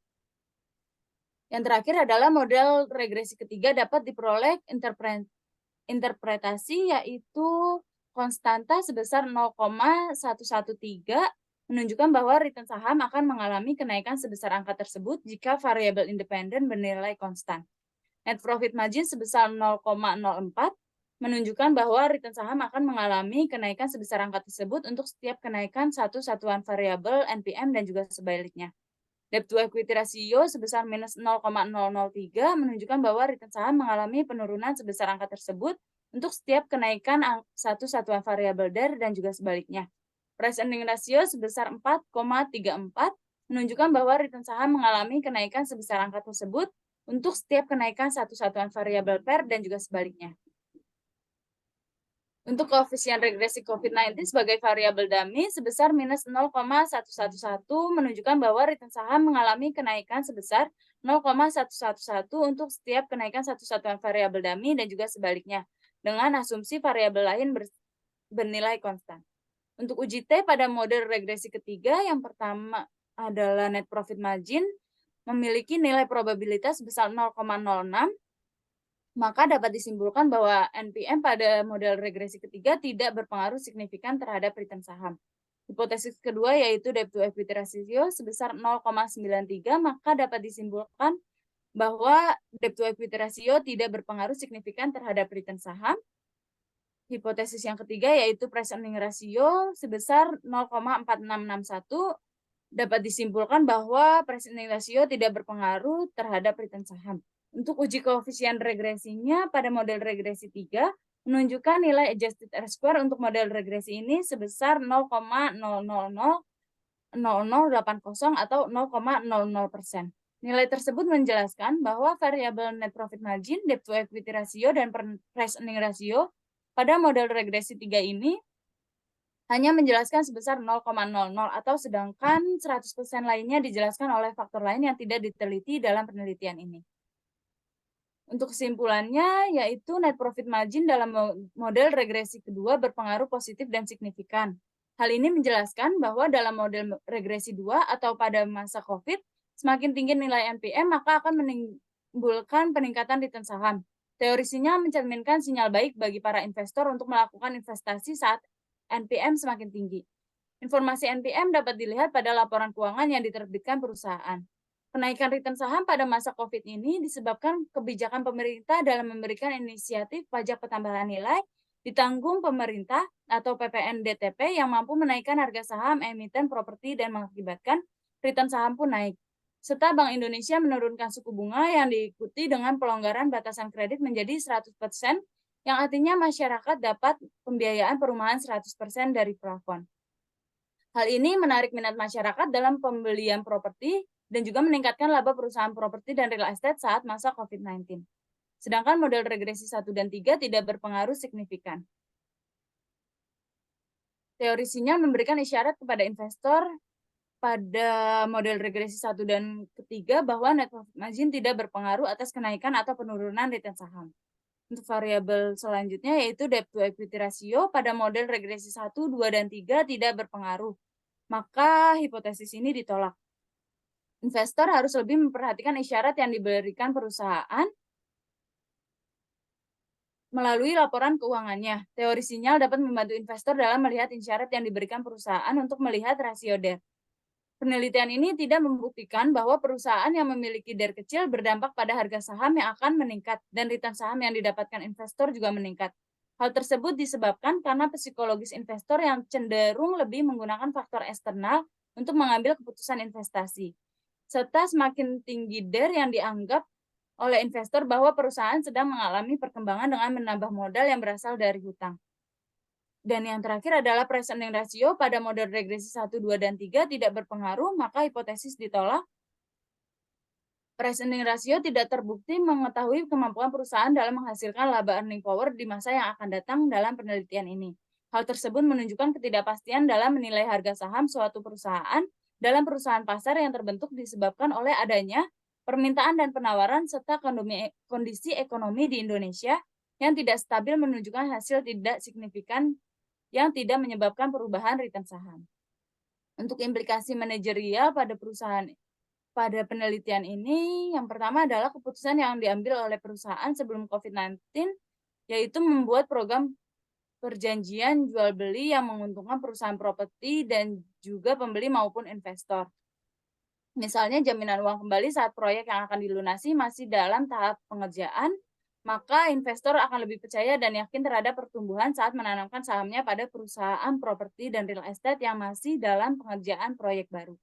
Yang terakhir adalah model regresi ketiga dapat diperoleh interpretasi yaitu konstanta sebesar 0,113 menunjukkan bahwa return saham akan mengalami kenaikan sebesar angka tersebut jika variabel independen bernilai konstan. Net profit margin sebesar 0,04 menunjukkan bahwa return saham akan mengalami kenaikan sebesar angka tersebut untuk setiap kenaikan satu satuan variabel NPM dan juga sebaliknya. Debt to equity ratio sebesar minus 0,003 menunjukkan bahwa return saham mengalami penurunan sebesar angka tersebut untuk setiap kenaikan satu satuan variabel DER dan juga sebaliknya. Price earning ratio sebesar 4,34 menunjukkan bahwa return saham mengalami kenaikan sebesar angka tersebut untuk setiap kenaikan satu satuan variabel PER dan juga sebaliknya. Untuk koefisien regresi COVID-19 sebagai variabel dummy sebesar minus 0,111 menunjukkan bahwa return saham mengalami kenaikan sebesar 0,111 untuk setiap kenaikan satu satuan variabel dummy dan juga sebaliknya dengan asumsi variabel lain bernilai konstan. Untuk uji T pada model regresi ketiga, yang pertama adalah net profit margin memiliki nilai probabilitas sebesar 0,06, maka dapat disimpulkan bahwa NPM pada model regresi ketiga tidak berpengaruh signifikan terhadap return saham. Hipotesis kedua yaitu debt to equity ratio sebesar 0,93, maka dapat disimpulkan bahwa debt to equity ratio tidak berpengaruh signifikan terhadap return saham. Hipotesis yang ketiga yaitu price earning ratio sebesar 0,4661, dapat disimpulkan bahwa price earning ratio tidak berpengaruh terhadap return saham. Untuk uji koefisien regresinya pada model regresi 3 menunjukkan nilai adjusted R-square untuk model regresi ini sebesar 0,0006 0,0080 atau 0,00%. Nilai tersebut menjelaskan bahwa variabel net profit margin, debt to equity ratio, dan price earning ratio pada model regresi 3 ini hanya menjelaskan sebesar 0,00 atau sedangkan 100% lainnya dijelaskan oleh faktor lain yang tidak diteliti dalam penelitian ini. Untuk kesimpulannya, yaitu net profit margin dalam model regresi kedua berpengaruh positif dan signifikan. Hal ini menjelaskan bahwa dalam model regresi 2 atau pada masa COVID, semakin tinggi nilai NPM maka akan menimbulkan peningkatan return saham. Teorisinya mencerminkan sinyal baik bagi para investor untuk melakukan investasi saat NPM semakin tinggi. Informasi NPM dapat dilihat pada laporan keuangan yang diterbitkan perusahaan. Kenaikan return saham pada masa COVID ini disebabkan kebijakan pemerintah dalam memberikan inisiatif pajak pertambahan nilai ditanggung pemerintah atau PPN-DTP yang mampu menaikkan harga saham emiten properti dan mengakibatkan return saham pun naik. Serta Bank Indonesia menurunkan suku bunga yang diikuti dengan pelonggaran batasan kredit menjadi 100%, yang artinya masyarakat dapat pembiayaan perumahan 100% dari plafon. Hal ini menarik minat masyarakat dalam pembelian properti dan juga meningkatkan laba perusahaan properti dan real estate saat masa COVID-19. Sedangkan model regresi 1 dan 3 tidak berpengaruh signifikan. Teorisinya memberikan isyarat kepada investor pada model regresi 1 dan ketiga bahwa net profit margin tidak berpengaruh atas kenaikan atau penurunan return saham. Untuk variabel selanjutnya yaitu debt to equity ratio pada model regresi 1, 2, dan 3 tidak berpengaruh. Maka hipotesis ini ditolak. Investor harus lebih memperhatikan isyarat yang diberikan perusahaan melalui laporan keuangannya. Teori sinyal dapat membantu investor dalam melihat isyarat yang diberikan perusahaan untuk melihat rasio DER. Penelitian ini tidak membuktikan bahwa perusahaan yang memiliki DER kecil berdampak pada harga saham yang akan meningkat dan return saham yang didapatkan investor juga meningkat. Hal tersebut disebabkan karena psikologis investor yang cenderung lebih menggunakan faktor eksternal untuk mengambil keputusan investasi. Serta semakin tinggi DER yang dianggap oleh investor bahwa perusahaan sedang mengalami perkembangan dengan menambah modal yang berasal dari hutang. Dan yang terakhir adalah price earning ratio pada model regresi 1, 2, dan 3 tidak berpengaruh, maka hipotesis ditolak. Price earning ratio tidak terbukti mengetahui kemampuan perusahaan dalam menghasilkan laba earning power di masa yang akan datang dalam penelitian ini. Hal tersebut menunjukkan ketidakpastian dalam menilai harga saham suatu perusahaan dalam perusahaan pasar yang terbentuk disebabkan oleh adanya permintaan dan penawaran serta kondisi ekonomi di Indonesia yang tidak stabil menunjukkan hasil tidak signifikan yang tidak menyebabkan perubahan return saham. Untuk implikasi manajerial pada perusahaan pada penelitian ini, yang pertama adalah keputusan yang diambil oleh perusahaan sebelum COVID-19, yaitu membuat program perjanjian jual beli yang menguntungkan perusahaan properti dan juga pembeli maupun investor. Misalnya jaminan uang kembali saat proyek yang akan dilunasi masih dalam tahap pengerjaan, maka investor akan lebih percaya dan yakin terhadap pertumbuhan saat menanamkan sahamnya pada perusahaan properti dan real estate yang masih dalam pengerjaan proyek baru.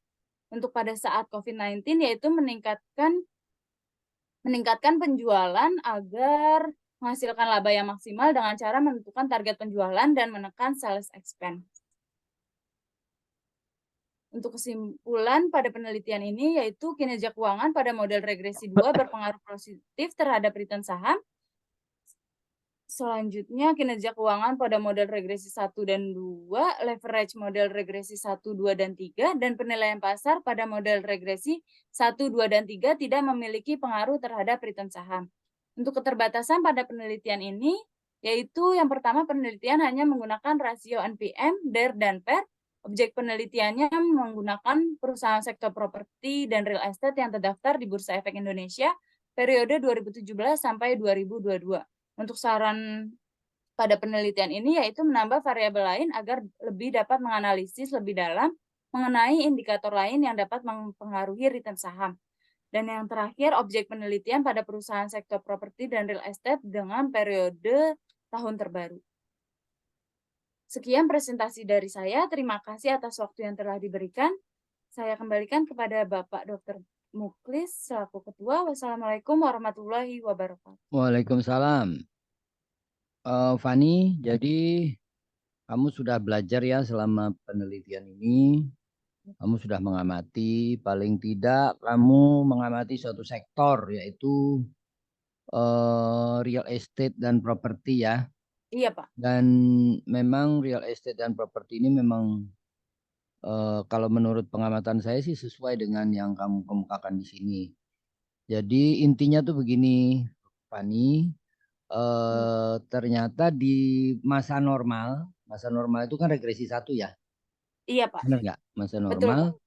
Untuk pada saat COVID-19 yaitu meningkatkan penjualan agar menghasilkan laba yang maksimal dengan cara menentukan target penjualan dan menekan sales expense. Untuk kesimpulan pada penelitian ini yaitu kinerja keuangan pada model regresi 2 berpengaruh positif terhadap return saham. Selanjutnya kinerja keuangan pada model regresi 1 dan 2, leverage model regresi 1, 2, dan 3, dan penilaian pasar pada model regresi 1, 2, dan 3 tidak memiliki pengaruh terhadap return saham. Untuk keterbatasan pada penelitian ini, yaitu yang pertama penelitian hanya menggunakan rasio NPM, DER, dan PER. Objek penelitiannya menggunakan perusahaan sektor properti dan real estate yang terdaftar di Bursa Efek Indonesia periode 2017 sampai 2022. Untuk saran pada penelitian ini yaitu menambah variabel lain agar lebih dapat menganalisis lebih dalam mengenai indikator lain yang dapat mempengaruhi return saham. Dan yang terakhir, objek penelitian pada perusahaan sektor properti dan real estate dengan periode tahun terbaru. Sekian presentasi dari saya. Terima kasih atas waktu yang telah diberikan. Saya kembalikan kepada Bapak Dr. Muklis selaku Ketua. Wassalamualaikum warahmatullahi wabarakatuh. Waalaikumsalam. Fani, jadi kamu sudah belajar ya selama penelitian ini Kamu sudah mengamati, paling tidak kamu mengamati suatu sektor, yaitu real estate dan properti ya. Iya, Pak. Dan memang real estate dan properti ini memang kalau menurut pengamatan saya sih sesuai dengan yang kamu kemukakan di sini. Jadi intinya tuh begini, Fani, ternyata di masa normal itu kan regresi 1 ya, Iya, Pak. benar nggak? Masa Betul, Pak. normal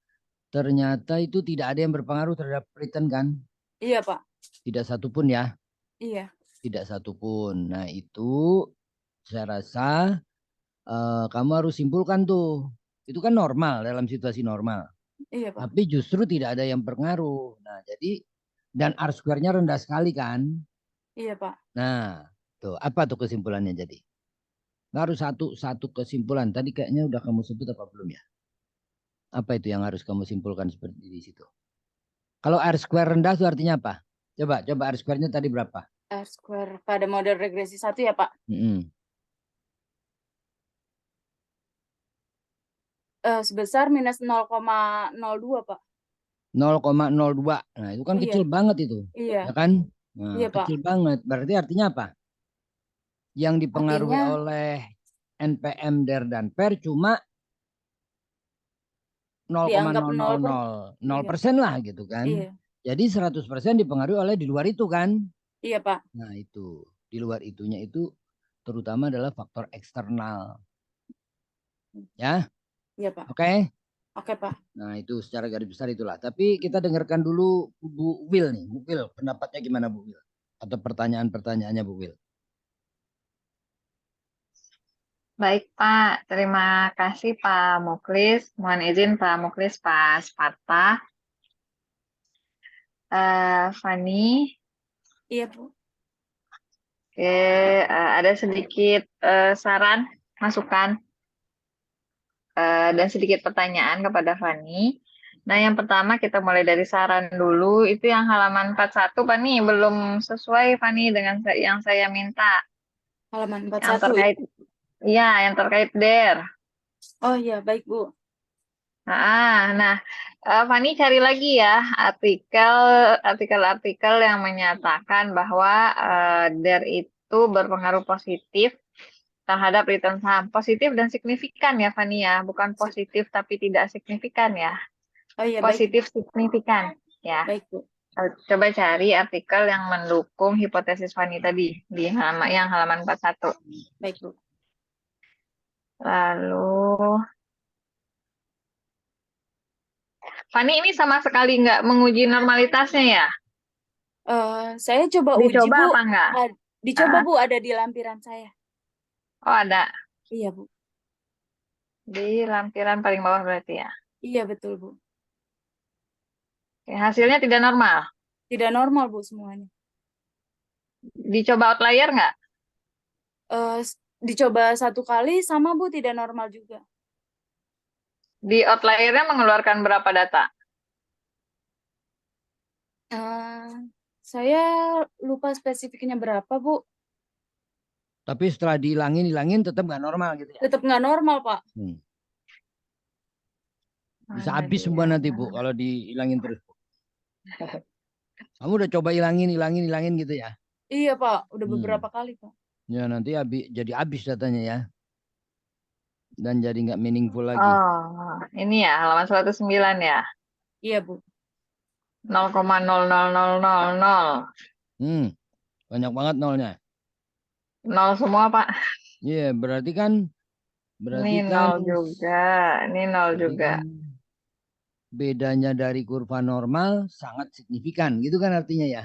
ternyata itu tidak ada yang berpengaruh terhadap return kan? Iya, Pak. Tidak satupun ya, Iya. tidak satupun. Nah itu saya rasa kamu harus simpulkan tuh, itu kan normal dalam situasi normal. Iya, Pak. Tapi justru tidak ada yang berpengaruh. Nah jadi dan R square-nya rendah sekali kan? Iya, Pak. Nah tuh apa tuh kesimpulannya jadi? Harus satu kesimpulan. Tadi kayaknya udah kamu sebut apa belum ya? Apa itu yang harus kamu simpulkan seperti di situ? Kalau R square rendah itu artinya apa? Coba R square-nya tadi berapa? R square pada model regresi 1 ya, Pak. Mm-mm. Sebesar minus 0,02, Pak. 0,02. Nah, itu kan Iya. kecil banget itu. Iya. Ya kan? Nah, Iya, Pak. kecil banget. Berarti artinya apa? Yang dipengaruhi Artinya oleh NPM, DER, dan PER cuma dianggap 0,000 lah gitu kan. Iya. Jadi 100% dipengaruhi oleh di luar itu kan. Iya, Pak. Nah itu. Di luar itunya itu terutama adalah faktor eksternal. Ya, Iya, Pak. oke. Oke, Pak. Nah itu secara garis besar itulah. Tapi kita dengarkan dulu Bu Wil nih. Bu Wil, pendapatnya gimana Bu Wil? Atau pertanyaan-pertanyaannya Bu Wil? Baik, Pak. Terima kasih, Pak Muklis. Mohon izin, Pak Muklis, Pak Sparta. Fani, Iya, Bu. oke, ada sedikit saran, masukan, dan sedikit pertanyaan kepada Fani. Nah, yang pertama kita mulai dari saran dulu. Itu yang halaman 41, Fani, belum sesuai, Fani, dengan yang saya minta. Halaman Yang 41. terkait, iya, yang terkait DER. Oh iya, baik, Bu. Nah, Fani cari lagi ya artikel-artikel yang menyatakan bahwa DER itu berpengaruh positif terhadap return saham. Positif dan signifikan ya, Fani ya. Bukan positif tapi tidak signifikan ya. Oh iya, baik. Positif signifikan ya. Baik, Bu. Coba cari artikel yang mendukung hipotesis Fani tadi di halaman 41. Baik, Bu. Lalu Fani ini sama sekali nggak menguji normalitasnya ya? Saya coba uji, Dicoba Bu. apa enggak? Dicoba, Bu, ada di lampiran saya. Oh, ada. Iya, Bu. Di lampiran paling bawah berarti ya. Iya, betul, Bu. Oke, hasilnya tidak normal. Tidak normal, Bu, semuanya. Dicoba outlier nggak? Dicoba 1 kali sama, Bu, tidak normal juga. Di outliernya mengeluarkan berapa data? Saya lupa spesifiknya berapa, Bu. Tapi setelah dihilangin tetap nggak normal gitu ya? Tetap nggak normal, Pak. Bisa habis semua nanti Bu kalau dihilangin terus. Kamu udah coba hilangin gitu ya? Iya, Pak. Udah beberapa kali, Pak. Ya nanti jadi habis datanya ya. Dan jadi nggak meaningful lagi. Oh, ini ya halaman 109 ya. Iya, Bu. 0,00000. Banyak banget nolnya. 0 semua, Pak. Iya, berarti kan Ini 0 juga, ini 0 juga. Kan bedanya dari kurva normal sangat signifikan, gitu kan artinya ya?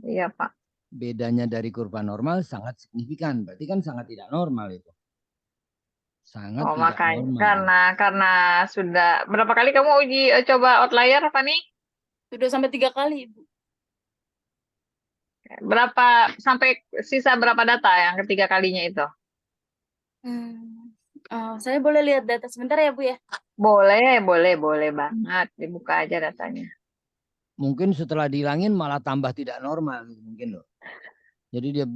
Iya, Pak. Bedanya dari kurva normal sangat signifikan, berarti kan sangat tidak normal itu. Sangat tidak makanya normal. karena sudah berapa kali kamu uji coba outlier, Fani? Sudah sampai 3 kali, Bu. Sampai sisa berapa data yang ketiga kalinya itu? Saya boleh lihat data sebentar ya, Bu ya? Boleh banget. Dibuka aja datanya. Mungkin setelah dihilangin malah tambah tidak normal, mungkin loh. Jadi dia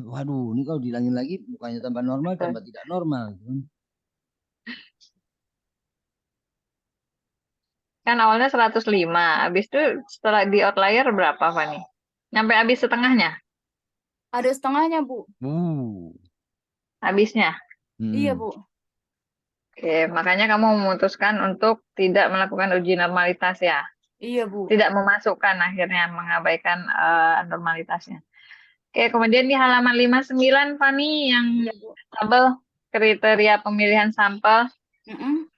waduh, ini kalau dihilangin lagi bukannya tambah normal, tambah tidak normal. Kan awalnya 105. Habis itu setelah di outlier berapa, Fani? Nyampe habis setengahnya? Ada setengahnya, Bu. Habisnya? Iya, Hmm. Bu. Oke, makanya kamu memutuskan untuk tidak melakukan uji normalitas ya? Iya, Bu. Tidak memasukkan akhirnya, mengabaikan normalitasnya. Oke, kemudian di halaman 59, Fani, yang Iya, Bu. tabel kriteria pemilihan sampel. Mm-mm.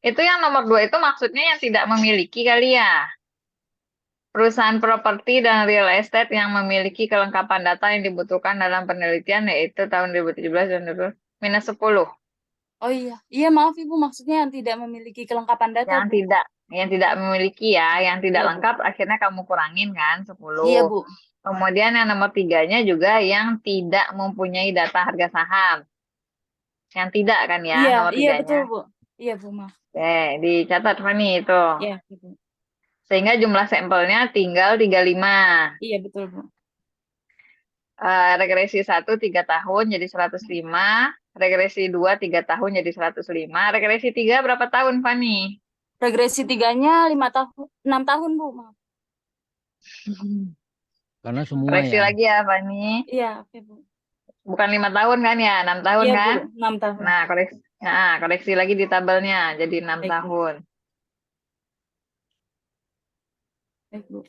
Itu yang nomor 2 itu maksudnya yang tidak memiliki kali ya? Perusahaan properti dan real estate yang memiliki kelengkapan data yang dibutuhkan dalam penelitian yaitu tahun 2017 dan 2020, minus 10. Oh iya. Iya, maaf Ibu, maksudnya yang tidak memiliki kelengkapan data, Yang Bu. tidak memiliki ya, yang tidak Iya, Bu. lengkap akhirnya kamu kurangin kan 10. Iya, Bu. Kemudian yang nomor 3-nya juga yang tidak mempunyai data harga saham. Yang tidak kan ya, Iya, nomor iya betul, 3-nya. Bu. Iya, Bu, maaf. Oke, dicatat Fani itu. Iya, Bu. Sehingga jumlah sampelnya tinggal 35. Iya, betul, Bu. Regresi 1 3 tahun jadi 105. Regresi 2 3 tahun jadi 105. Regresi 3 berapa tahun, Fani? Regresi 3-nya 6 tahun, Bu, maaf. Karena semua Koreksi ya. lagi ya, Fani. Iya, oke, Bu. Bukan 5 tahun kan ya, 6 tahun Iya, kan? Bu, 6 tahun. Nah, koreksi lagi di tabelnya jadi 6 Baik, Bu. tahun. Baik, Bu.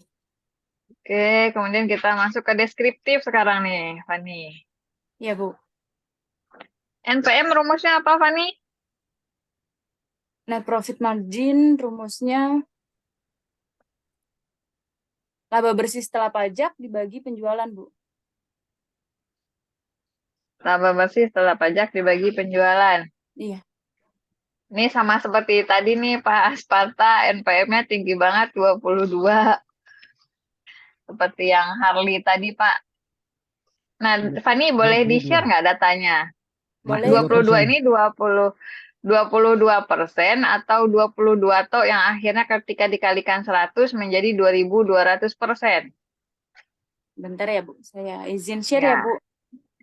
Oke, kemudian kita masuk ke deskriptif sekarang nih, Fani. Iya, Bu. NPM rumusnya apa, Fani? Net profit margin rumusnya laba bersih setelah pajak dibagi penjualan, Bu. Laba bersih setelah pajak dibagi penjualan. Iya. Ini sama seperti tadi nih, Pak Sparta, NPM-nya tinggi banget, 22. Seperti yang Harley tadi, Pak. Nah, Fani boleh 22. di-share nggak datanya? Boleh, 22 2%. ini 22% atau 22 toh yang akhirnya ketika dikalikan 100 menjadi 2.200%. bentar ya, Bu. Saya izin share ya, Ya, Bu.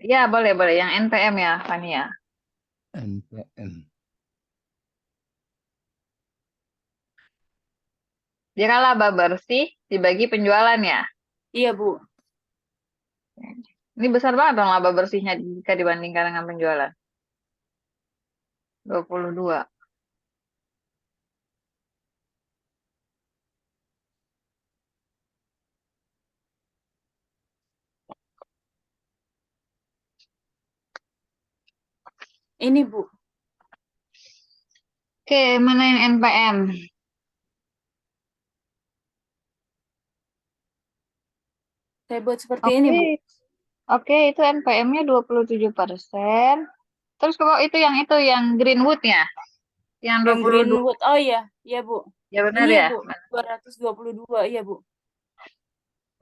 ya boleh. Yang NPM ya, Fani ya. NPM. Jika laba bersih dibagi penjualan ya. Iya, Bu. Ini besar banget dong laba bersihnya jika dibandingkan dengan penjualan. 22. Ini, Bu. Oke, mana yang NPM? Saya buat seperti ini, Bu. Oke, itu NPM-nya 27%. Terus kalau itu yang Greenwood-nya? Yang Yang 22. Greenwood. Oh iya, iya, Bu. Ya benar Ini ya, ya? Bu. 222, iya, Bu.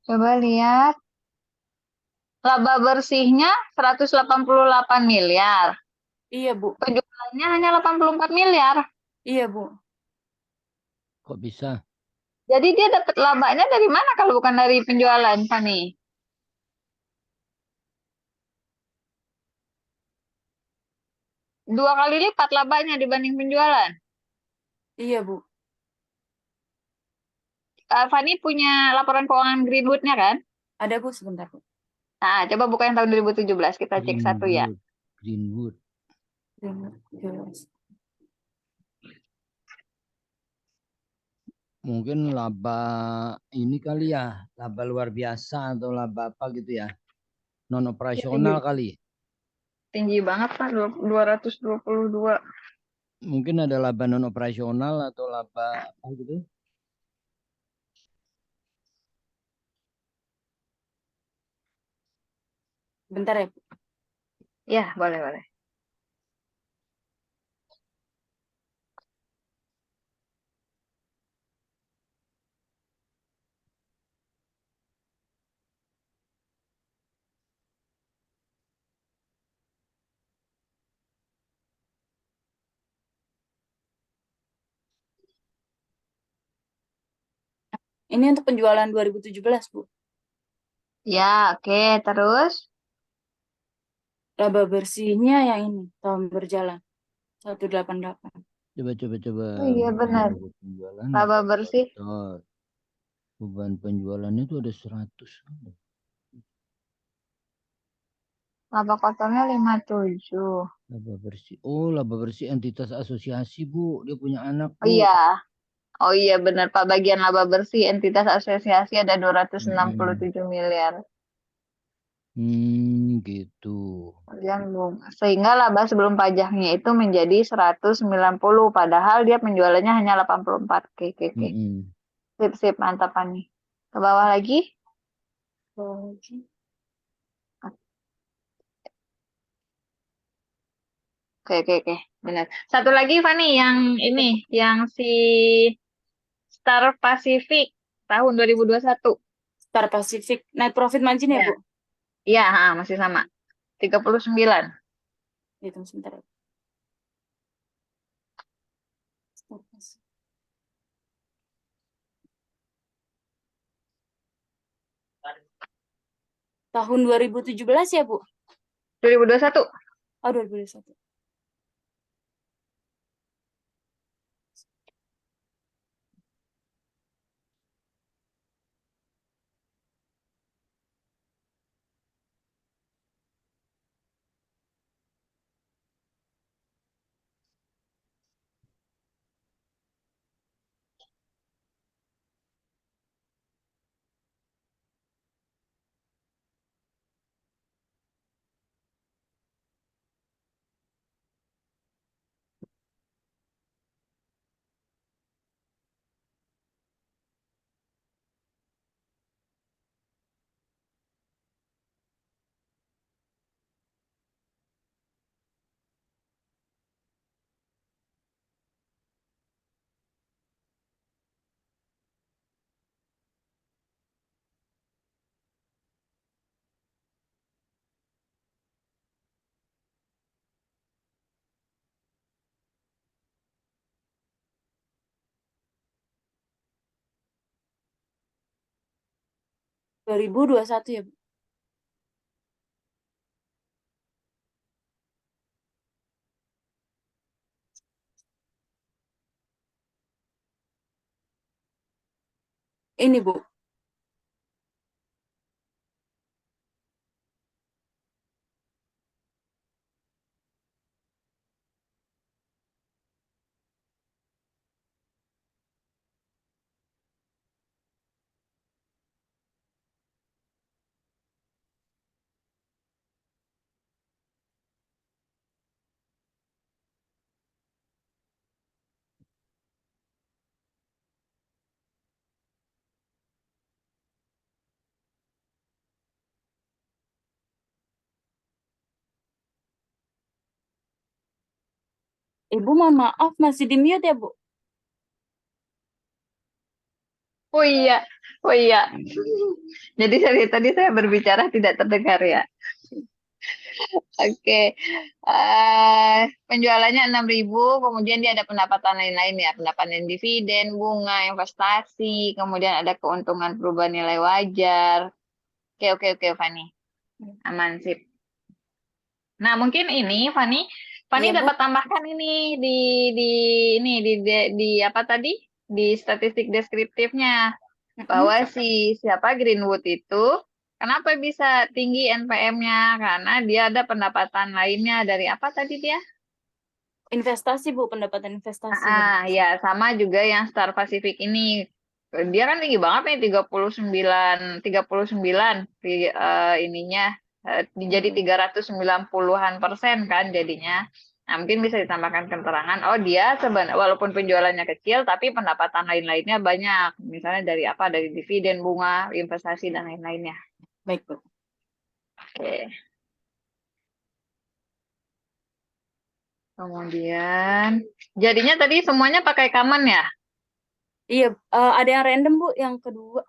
Coba lihat. Laba bersihnya 188 miliar. Iya, Bu. Penjualannya hanya 84 miliar. Iya, Bu. Kok bisa? Jadi dia dapat labanya dari mana kalau bukan dari penjualan, Fani? Dua kali lipat labanya dibanding penjualan. Iya, Bu. Fani punya laporan keuangan Greenwood-nya kan? Ada, Bu, sebentar, Bu. Nah, coba buka yang tahun 2017. Kita cek satu ya. Greenwood. Greenwood. Jelas. Mungkin laba ini kali ya, laba luar biasa atau laba apa gitu ya. Non operasional kali. Tinggi banget, Pak. 222. Mungkin ada laba non operasional atau laba apa gitu. Bentar ya, Bu. Ya, boleh. Ini untuk penjualan 2017, Bu. Ya, oke. Terus? Laba bersihnya yang ini, tahun berjalan. 188. Coba. Oh iya benar. Laba penjualan Laba bersih. kotor. Beban penjualannya tuh ada 100. Laba kotornya 57. Laba bersih. Oh, laba bersih entitas asosiasi, Bu. Dia punya anak, Oh Bu. iya. Oh iya benar Pak. Bagian laba bersih entitas asosiasi ada 267 miliar. Gitu. Bagian bunga. Sehingga laba sebelum pajaknya itu menjadi 190. Padahal dia penjualannya hanya 84. Oke. Mm-mm. Sip. Mantap nih. Ke bawah lagi. Oke. Benar. Satu lagi Fani yang ini. Yang si Star Pacific tahun 2021. Star Pacific. Net profit margin ya, Ya. Bu? Iya, masih sama. 39. Hitung sebentar ya. Star Pacific. Tahun 2017 ya, Bu? 2021. Oh, 2021. Dua 2021 ya, Bu? Ini, Bu. Ibu, mohon maaf, masih di mute ya, Bu? Oh iya. Jadi dari tadi saya berbicara tidak terdengar ya. Oke. Penjualannya 6.000, kemudian dia ada pendapatan lain-lain ya, pendapatan dividen, bunga, investasi, kemudian ada keuntungan perubahan nilai wajar. Oke, Fani. Aman, sip. Nah, mungkin ini Fani Iya, Bu. dapat tambahkan ini di apa tadi? Di statistik deskriptifnya bahwa siapa Greenwood itu kenapa bisa tinggi NPM-nya? Karena dia ada pendapatan lainnya dari apa tadi dia? Investasi, Bu, pendapatan investasi. Ya, sama juga yang Star Pacific ini. Dia kan tinggi banget nih 39 ininya jadi 390-an% kan jadinya. Nah, mungkin bisa ditambahkan keterangan, oh dia sebenarnya walaupun penjualannya kecil tapi pendapatan lain-lainnya banyak. Misalnya dari apa? Dari dividen, bunga, investasi dan lain-lainnya. Baik, Bu. Oke. Kemudian jadinya tadi semuanya pakai common ya? Iya, ada yang random, Bu, yang kedua.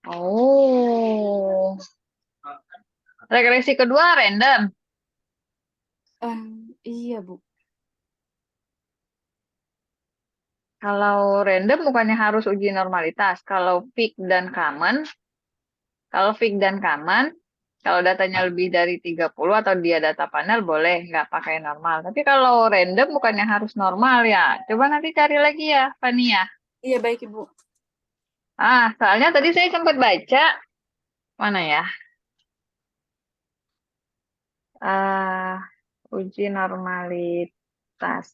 Oh. Regresi kedua random. Iya, Bu. Kalau random bukannya harus uji normalitas. Kalau fixed dan common Kalau datanya lebih dari 30 atau dia data panel boleh nggak pakai normal. Tapi kalau random bukannya harus normal ya. Coba nanti cari lagi ya, Fani ya. Iya, baik Ibu. Soalnya tadi saya sempat baca, mana ya? Uji normalitas.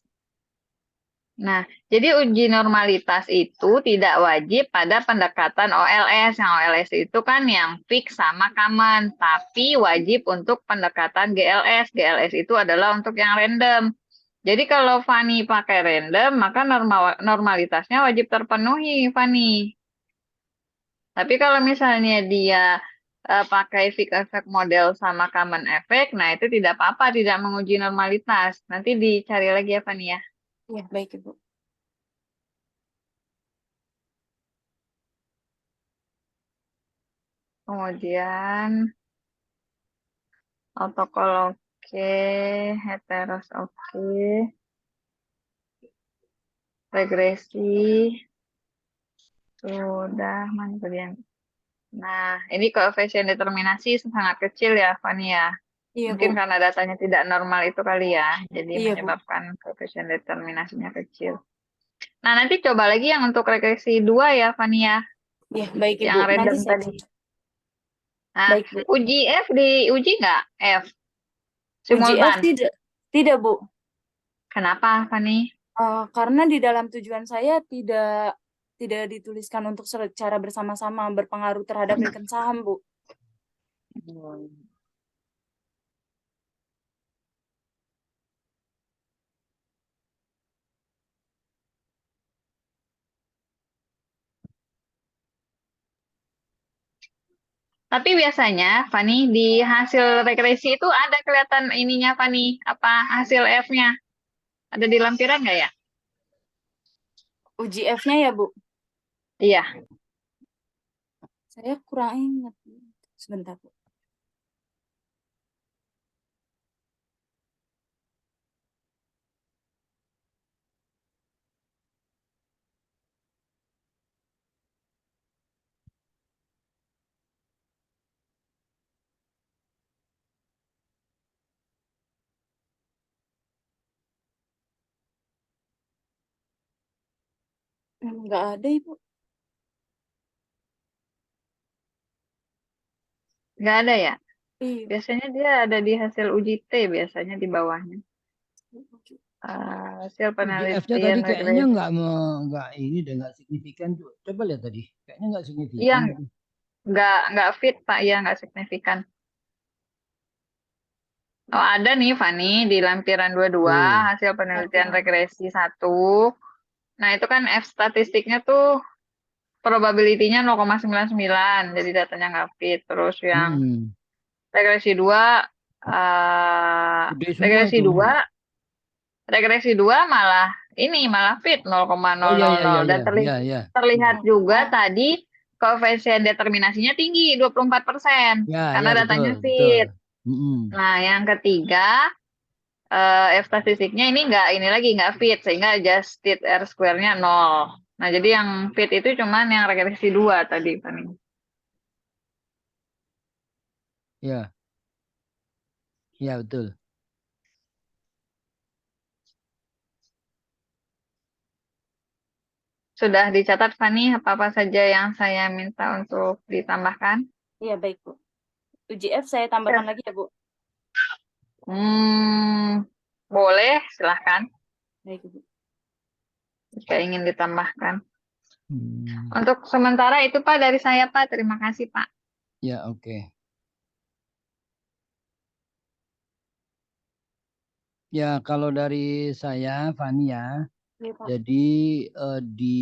Nah, jadi uji normalitas itu tidak wajib pada pendekatan OLS. Yang OLS itu kan yang fix sama common, tapi wajib untuk pendekatan GLS. GLS itu adalah untuk yang random. Jadi kalau Fani pakai random, maka normalitasnya wajib terpenuhi, Fani. Tapi kalau misalnya dia pakai fixed effect model sama common effect, nah itu tidak apa-apa, tidak menguji normalitas. Nanti dicari lagi ya, Fani ya. Iya, baik Ibu. Kemudian autocall oke, heteros oke, regresi sudah mana tadi yang. Nah, ini koefisien determinasi sangat kecil ya, Fani ya. Iya, Mungkin Bu. karena datanya tidak normal itu kali ya, jadi Iya, Bu. menyebabkan koefisien determinasinya kecil. Nah, nanti coba lagi yang untuk regresi 2 ya, Fani ya, Iya, baik Ibu. yang Nanti random saya tadi. Nah, baik Bu. uji F diuji nggak? F Uji F simultan. tidak Bu. Kenapa, Fani? Karena di dalam tujuan saya tidak dituliskan untuk secara bersama-sama berpengaruh terhadap return saham, Bu. Tapi biasanya, Fani, di hasil regresi itu ada kelihatan ininya, Fani, apa hasil F-nya? Ada di lampiran nggak ya? Uji F-nya ya, Bu. Iya. Saya kurang ingat. Sebentar, Bu. Nggak ada, Ibu. Nggak ada ya? Iya. Biasanya dia ada di hasil uji T, biasanya di bawahnya. Hasil UJF-nya penelitian tadi kayaknya regresi. nggak ini dan nggak signifikan. Coba lihat tadi, kayaknya nggak Iya, signifikan. nggak fit, Pak. Iya, nggak signifikan. Oh, ada nih, Fani, di lampiran 22, Tuh. hasil penelitian Lampiran. regresi 1. Nah, itu kan F statistiknya tuh probability-nya 0,99, jadi datanya nggak fit. Terus yang Hmm. regresi 2, Gede semua regresi itu. 2, regresi 2 malah fit Oh ya ya 0,000 ya dan ya ya ya. terlihat juga Oh. tadi koefisien determinasinya tinggi 24% Ya karena ya datanya betul fit. betul. Mm-mm. Nah, yang ketiga F statistiknya ini nggak fit sehingga adjusted R square-nya 0. Nah, jadi yang fit itu cuman yang regresi 2 tadi, Fani. Ya ya betul. Sudah dicatat, Fani, apa-apa saja yang saya minta untuk ditambahkan? Iya, baik, Bu. Uji F saya tambahkan lagi ya, Bu. Boleh, silahkan Baik, Bu. jika ingin ditambahkan. Hmm. Untuk sementara itu, Pak, dari saya, Pak. Terima kasih, Pak. Ya oke. Ya kalau dari saya, Fani ya, Iya, Pak. jadi di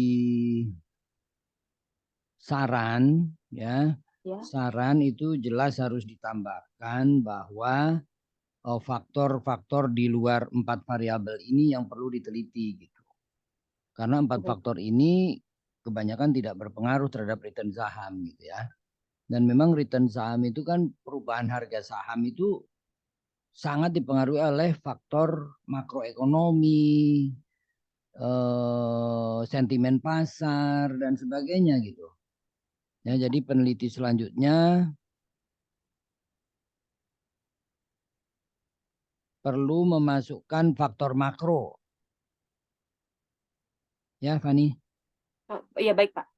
saran ya, Ya. saran itu jelas harus ditambahkan bahwa faktor-faktor di luar 4 variabel ini yang perlu diteliti gitu. Karena 4 Baik. faktor ini kebanyakan tidak berpengaruh terhadap return saham gitu ya. Dan memang return saham itu kan perubahan harga saham itu sangat dipengaruhi oleh faktor makroekonomi, sentimen pasar dan sebagainya gitu. Ya, jadi peneliti selanjutnya perlu memasukkan faktor makro. Ya, Fani, Oh, iya, baik, Pak.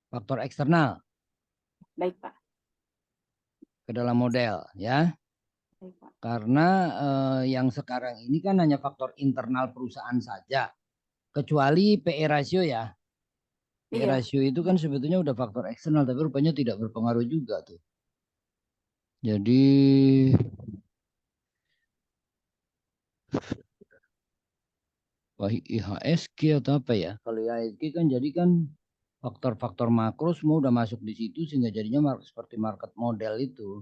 faktor eksternal Baik, Pak. ke dalam model, ya. Baik, Pak. Karena yang sekarang ini kan hanya faktor internal perusahaan saja. Kecuali PE ratio ya. PE Iya. ratio itu kan sebetulnya udah faktor eksternal, tapi rupanya tidak berpengaruh juga tuh. Jadi IHSG atau apa ya? Kalau IHSG kan jadi kan faktor-faktor makro semua udah masuk di situ sehingga jadinya seperti market model itu.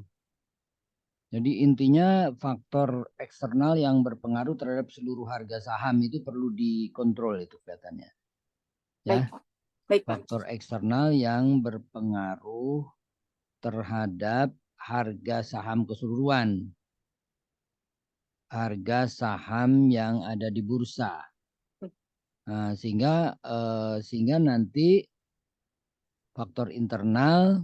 Jadi intinya faktor eksternal yang berpengaruh terhadap seluruh harga saham itu perlu dikontrol itu kelihatannya. Baik, Ya, Pak. Baik, Pak. faktor eksternal yang berpengaruh terhadap harga saham keseluruhan. Harga saham yang ada di bursa. Nah, sehingga nanti faktor internal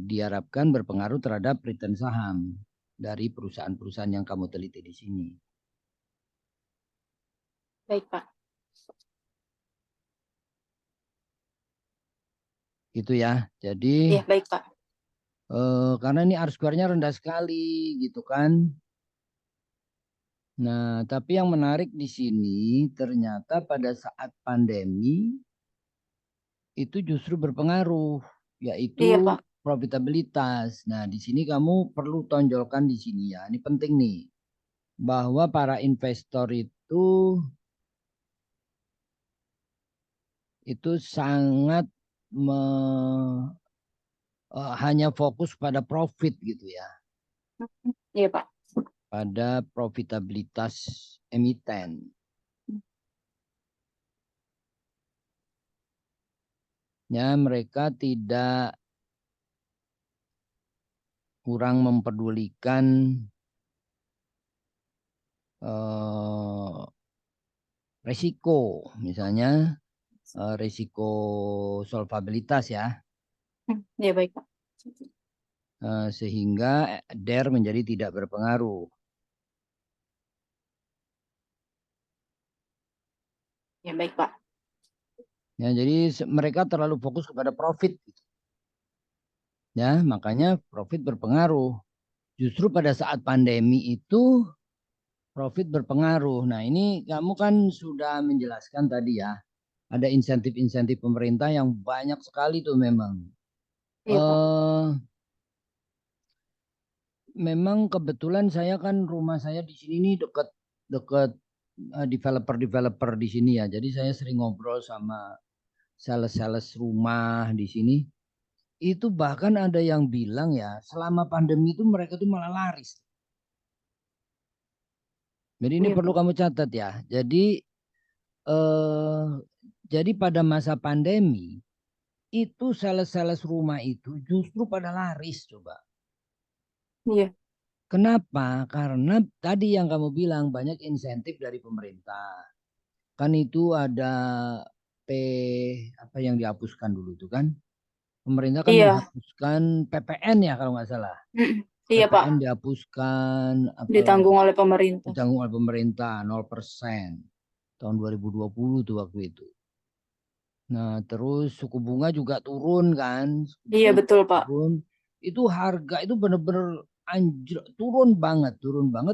diharapkan berpengaruh terhadap return saham dari perusahaan-perusahaan yang kamu teliti di sini. Baik, Pak. Gitu ya. Jadi Iya, baik, Pak. karena ini arus keluarnya rendah sekali gitu kan. Nah, tapi yang menarik di sini ternyata pada saat pandemi itu justru berpengaruh, yaitu Iya, Pak. profitabilitas. Nah, di sini kamu perlu tonjolkan di sini ya. Ini penting nih, bahwa para investor itu sangat hanya fokus pada profit gitu ya, Iya, Pak. pada profitabilitas emiten. Ya, mereka tidak kurang mempedulikan resiko, misalnya resiko solvabilitas ya, Iya, baik, Pak. sehingga DER menjadi tidak berpengaruh. Iya, baik, Pak. Ya, jadi mereka terlalu fokus kepada profit. Ya, makanya profit berpengaruh. Justru pada saat pandemi itu profit berpengaruh. Nah, ini kamu kan sudah menjelaskan tadi ya. Ada insentif-insentif pemerintah yang banyak sekali tuh memang. Iya, Pak. Memang kebetulan saya kan rumah saya di sini nih dekat developer-developer di sini ya. Jadi saya sering ngobrol sama sales-sales rumah di sini. Itu bahkan ada yang bilang ya, selama pandemi itu mereka tuh malah laris. Jadi ini Iya, perlu Pak. kamu catat ya. Jadi pada masa pandemi itu sales-sales rumah itu justru pada laris coba. Iya. Kenapa? Karena tadi yang kamu bilang banyak insentif dari pemerintah. Kan itu ada apa yang dihapuskan dulu tuh kan? Pemerintah kan Iya. menghapuskan PPN ya kalau nggak salah. Iya, Pak. PPN dihapuskan, apalagi Ditanggung oleh pemerintah. ditanggung oleh pemerintah 0% tahun 2020 tuh waktu itu. Nah, terus suku bunga juga turun kan? Iya, betul, Pak. Turun. Itu harga itu benar-benar anjir, turun banget.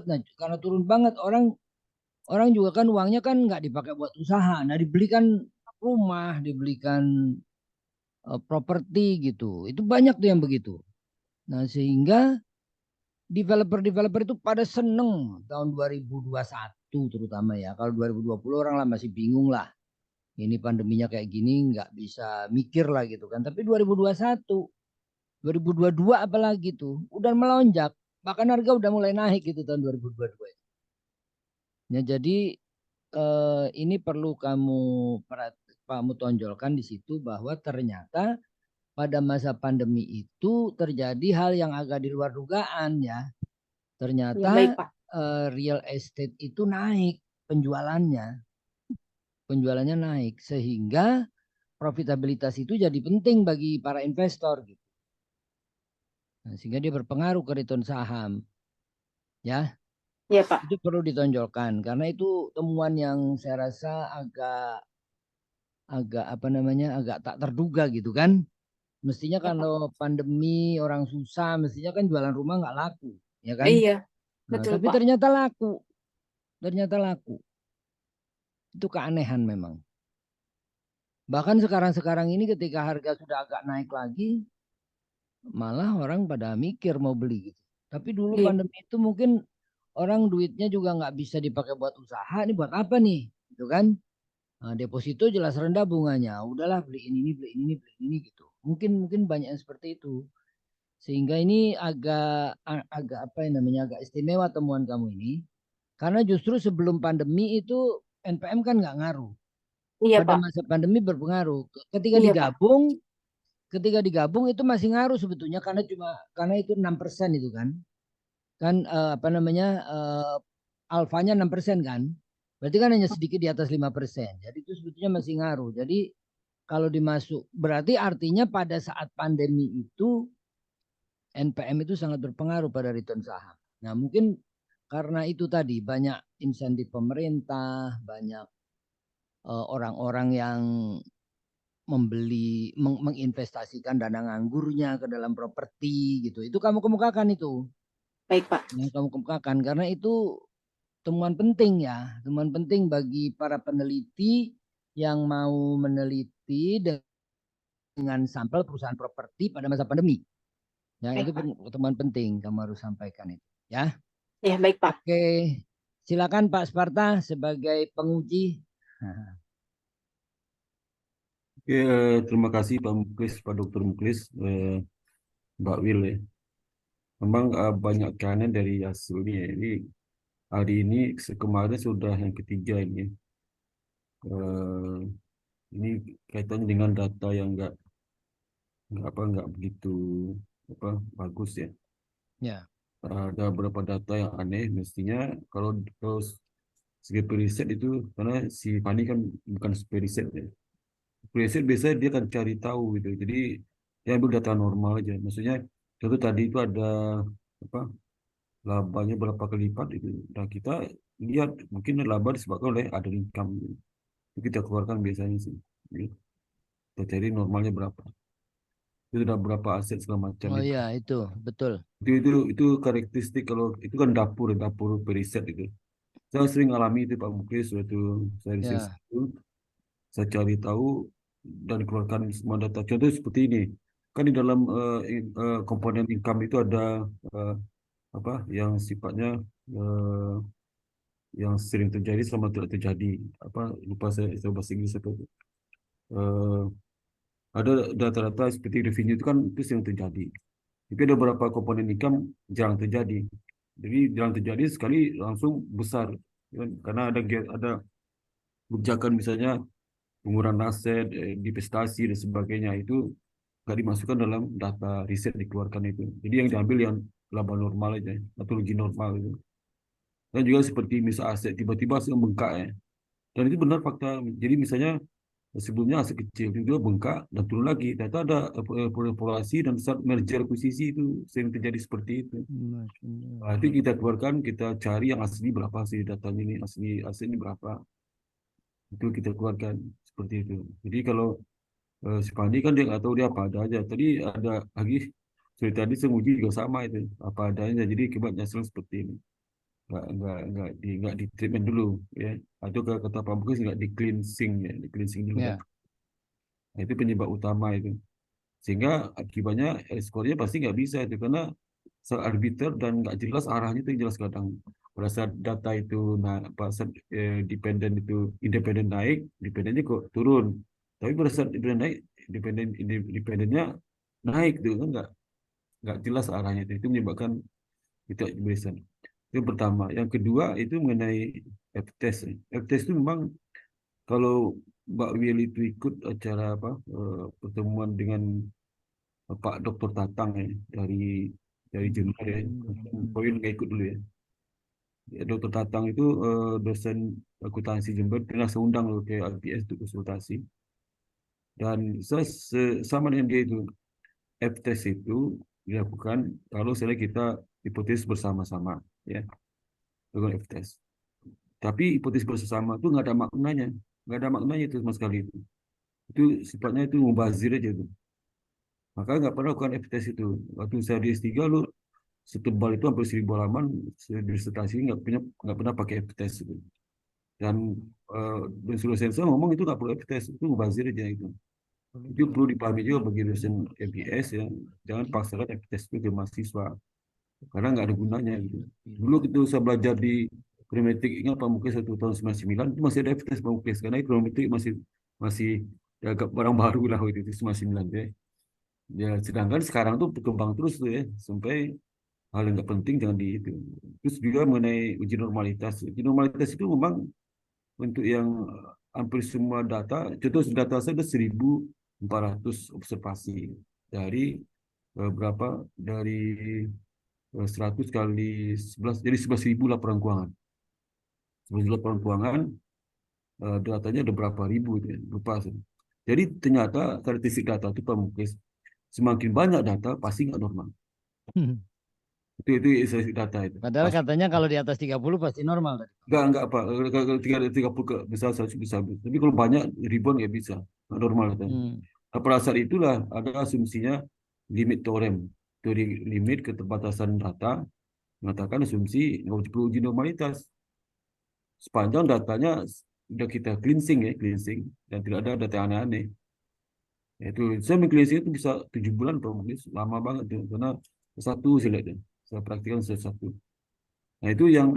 Nah, karena turun banget orang juga kan uangnya kan nggak dipakai buat usaha. Nah, dibelikan rumah, dibelikan properti gitu. Itu banyak tuh yang begitu. Nah, sehingga developer-developer itu pada seneng tahun 2021 terutama ya. Kalau 2020 orang lah masih bingung lah. Ini pandeminya kayak gini nggak bisa mikir lah gitu kan. Tapi 2021, 2022 apalagi tuh udah melonjak. Bahkan harga udah mulai naik gitu tahun 2022. Ya, jadi ini perlu kamu tonjolkan di situ bahwa ternyata pada masa pandemi itu terjadi hal yang agak di luar dugaan ya. Iya, baik, Ternyata Pak. real estate itu naik penjualannya. Penjualannya naik sehingga profitabilitas itu jadi penting bagi para investor gitu. Nah, sehingga dia berpengaruh ke return saham. ya. Iya, Pak. Itu perlu ditonjolkan karena itu temuan yang saya rasa agak apa namanya, agak tak terduga gitu kan. Mestinya Iya, Pak. kalau pandemi orang susah, mestinya kan jualan rumah nggak laku, ya kan? Iya, Nah, betul, tapi Pak. ternyata laku, itu keanehan memang. Bahkan sekarang ini ketika harga sudah agak naik lagi, malah orang pada mikir mau beli gitu. Tapi dulu Iya, pandemi itu mungkin orang duitnya juga nggak bisa dipakai buat usaha, ini buat apa nih, gitu kan? Nah, deposito jelas rendah bunganya, udahlah beliin ini, beliin ini, beliin ini gitu. Mungkin banyak yang seperti itu. Sehingga ini agak apa yang namanya, agak istimewa temuan kamu ini. Karena justru sebelum pandemi itu NPM kan nggak ngaruh. iya, Pada Pak. masa pandemi berpengaruh. Iya, Pak. Ketika digabung itu masih ngaruh sebetulnya karena itu 6% itu kan. Kan apa namanya, alfanya 6% kan. Berarti kan hanya sedikit di atas 5%. Jadi itu sebetulnya masih ngaruh. Jadi kalau berarti artinya pada saat pandemi itu NPM itu sangat berpengaruh pada return saham. Nah, mungkin karena itu tadi banyak insentif pemerintah, banyak orang-orang yang menginvestasikan dana nganggurnya ke dalam properti gitu. Itu kamu kemukakan itu. Baik, Pak. Yang kamu kemukakan karena itu temuan penting ya, temuan penting bagi para peneliti yang mau meneliti dengan sampel perusahaan properti pada masa pandemi. Ya, Baik, itu Pak. temuan penting kamu harus sampaikan itu. Ya. Ya, baik, Pak. Oke, silakan Pak Sparta sebagai penguji. Oke, terima kasih Pak Muklis, Pak Dr. Muklis, Mbak Will ya. Memang banyak kanan dari hasilnya ya. Ini hari ini kemarin sudah yang ketiga ini. Eh, ini kaitannya dengan data yang nggak begitu bagus ya. Ya, Ada beberapa data yang aneh. Mestinya kalau segi periset itu karena si Fani kan bukan periset ya. Periset biasanya dia akan cari tahu gitu. Jadi dia ambil data normal aja. Maksudnya contoh tadi itu ada apa labanya berapa kali lipat itu. Dan kita lihat mungkin laba disebabkan oleh ada income gitu. Itu kita keluarkan biasanya sih. Gitu. Kita cari normalnya berapa. Itu udah berapa aset segala macam oh itu. iya itu betul. Itu karakteristik kalau itu kan dapur periset itu. Saya sering alami itu Pak Muklis waktu saya riset Ya, itu. Saya cari tahu dan keluarkan semua data. Contoh seperti ini. Kan di dalam komponen income itu ada eh, apa yang sifatnya eh, yang sering terjadi sama tidak terjadi. Apa lupa saya bahasa Inggris apa itu. Eh, ada data-data seperti revenue itu kan itu sering terjadi. Tapi ada beberapa komponen income jarang terjadi. Jadi jarang terjadi sekali langsung besar. Ya kan? Karena ada kebijakan misalnya pengurangan aset, divestasi dan sebagainya itu nggak dimasukkan dalam data riset dikeluarkan itu. Jadi yang diambil yang laba normal aja atau rugi normal itu. Dan juga seperti misal aset tiba-tiba aset membengkak ya. Dan itu benar fakta. Jadi misalnya sebelumnya aset kecil itu bengkak dan turun lagi. Ternyata ada populasi dan saat merger akuisisi itu sering terjadi seperti itu. Nah, itu kita keluarkan, kita cari yang asli berapa sih datanya ini asli aset ini berapa. Itu kita keluarkan seperti itu. Jadi kalau si Pandi kan dia nggak tahu dia apa ada aja. Tadi ada lagi cerita tadi saya uji juga sama itu apa adanya. Jadi akibatnya sering seperti ini. Nggak di treatment dulu ya. Atau kata Pak Bukis nggak di cleansing ya, di cleansing dulu kan. ya. Nah, itu penyebab utama itu. Sehingga akibatnya skornya pasti nggak bisa itu karena arbiter dan nggak jelas arahnya itu yang jelas kadang pada saat data itu nah pada saat independen naik independennya kok turun tapi pada saat independen naik independennya naik tuh kan nggak jelas arahnya itu menyebabkan tidak bisa itu yang pertama yang kedua itu mengenai F-test F-test itu memang kalau Mbak Will itu ikut acara pertemuan dengan Pak Dr. Tatang ya dari Jember ya. Poin nggak ikut dulu ya. Ya, Dr. Tatang itu dosen akuntansi Jember pernah saya undang loh ke LPS untuk konsultasi. Dan saya sama dengan dia itu F-test itu dilakukan kalau misalnya kita hipotesis bersama-sama. ya, lakukan F test. Tapi hipotesis bersama itu nggak ada maknanya, itu sama sekali itu. Itu sifatnya itu mubazir aja itu. Maka nggak pernah lakukan F test itu. Waktu saya di S3 lu setebal itu hampir 1000 halaman disertasi nggak pernah pakai F test itu. Dan dosen saya ngomong itu nggak perlu F test, itu mubazir aja itu. Itu perlu dipahami juga bagi dosen MBS ya. Jangan paksakan F test itu ke mahasiswa karena nggak ada gunanya gitu. Dulu kita saya belajar di Krimetik, ingat Pak Muklis satu tahun 99 itu masih ada F test Pak Muklis karena Krimetik masih masih agak barang baru lah waktu itu 99 ya. Ya, sedangkan sekarang tuh berkembang terus tuh ya sampai hal yang nggak penting jangan di itu. Terus juga mengenai uji normalitas. Uji normalitas itu memang untuk yang hampir semua data, contoh data saya ada 1400 observasi dari berapa dari 100 kali 11 jadi 11.000 laporan keuangan. 11.000 laporan keuangan datanya ada berapa ribu itu ya, lupa saya. Jadi ternyata karakteristik data itu Pak Muklis, semakin banyak data pasti nggak normal. Itu statistik data itu. Padahal Pasti. katanya kalau di atas 30 pasti normal tadi. Enggak apa. Kalau 30 ke besar 100 bisa. Tapi kalau banyak ribuan nggak bisa. Nggak normal katanya. Nah, pada saat itulah ada asumsinya limit teorem. Teori limit keterbatasan data mengatakan asumsi nggak perlu uji normalitas. Sepanjang datanya sudah kita cleansing ya, cleansing. Dan tidak ada data aneh-aneh. Itu saya cleansing itu bisa 7 bulan mungkin lama banget tuh. Karena satu saya lihat ya. Saya praktikkan satu. Nah itu yang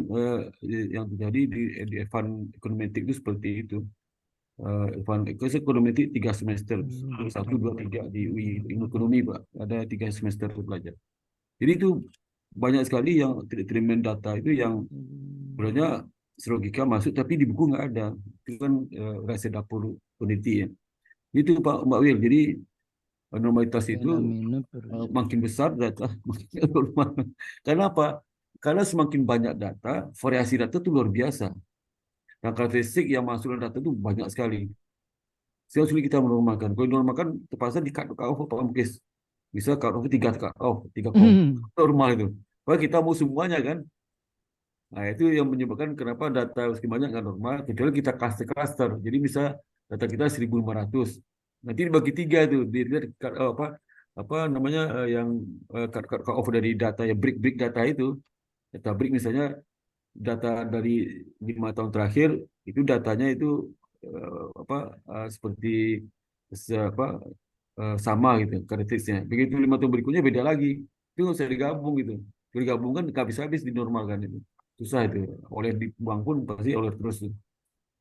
terjadi di Evan Ekonometrik itu seperti itu. Evan Ekonometrik 3 semester, 1, 2, 3 di UI Ilmu Ekonomi Pak, ada 3 semester untuk belajar. Jadi itu banyak sekali yang treatment data itu yang sebenarnya logika masuk tapi di buku nggak ada. Itu kan rahasia dapur peneliti ya. Itu Pak Mbak Wil. Jadi normalitas itu makin besar data makin normal. Karena apa? Karena semakin banyak data, variasi data itu luar biasa. Nah, karakteristik yang masuk dalam data itu banyak sekali. Sehingga sulit kita menormalkan. Kalau dinormalkan, terpaksa di cut off Pak Mukis. Bisa cut off 3 cut off, 3 normal itu. Padahal kita mau semuanya kan. Nah, itu yang menyebabkan kenapa data semakin banyak nggak normal. Kecuali kita cluster. Jadi bisa data kita 1.500. Nanti dibagi 3 itu. Dilihat apa namanya yang cut off dari data ya break data itu. Data break misalnya data dari 5 tahun terakhir itu datanya itu seperti apa sama gitu karakteristiknya. Begitu 5 tahun berikutnya beda lagi. Itu nggak bisa digabung gitu. Kalau digabungkan nggak habis dinormalkan itu. Susah itu. Oleh dibuang pun pasti oleh terus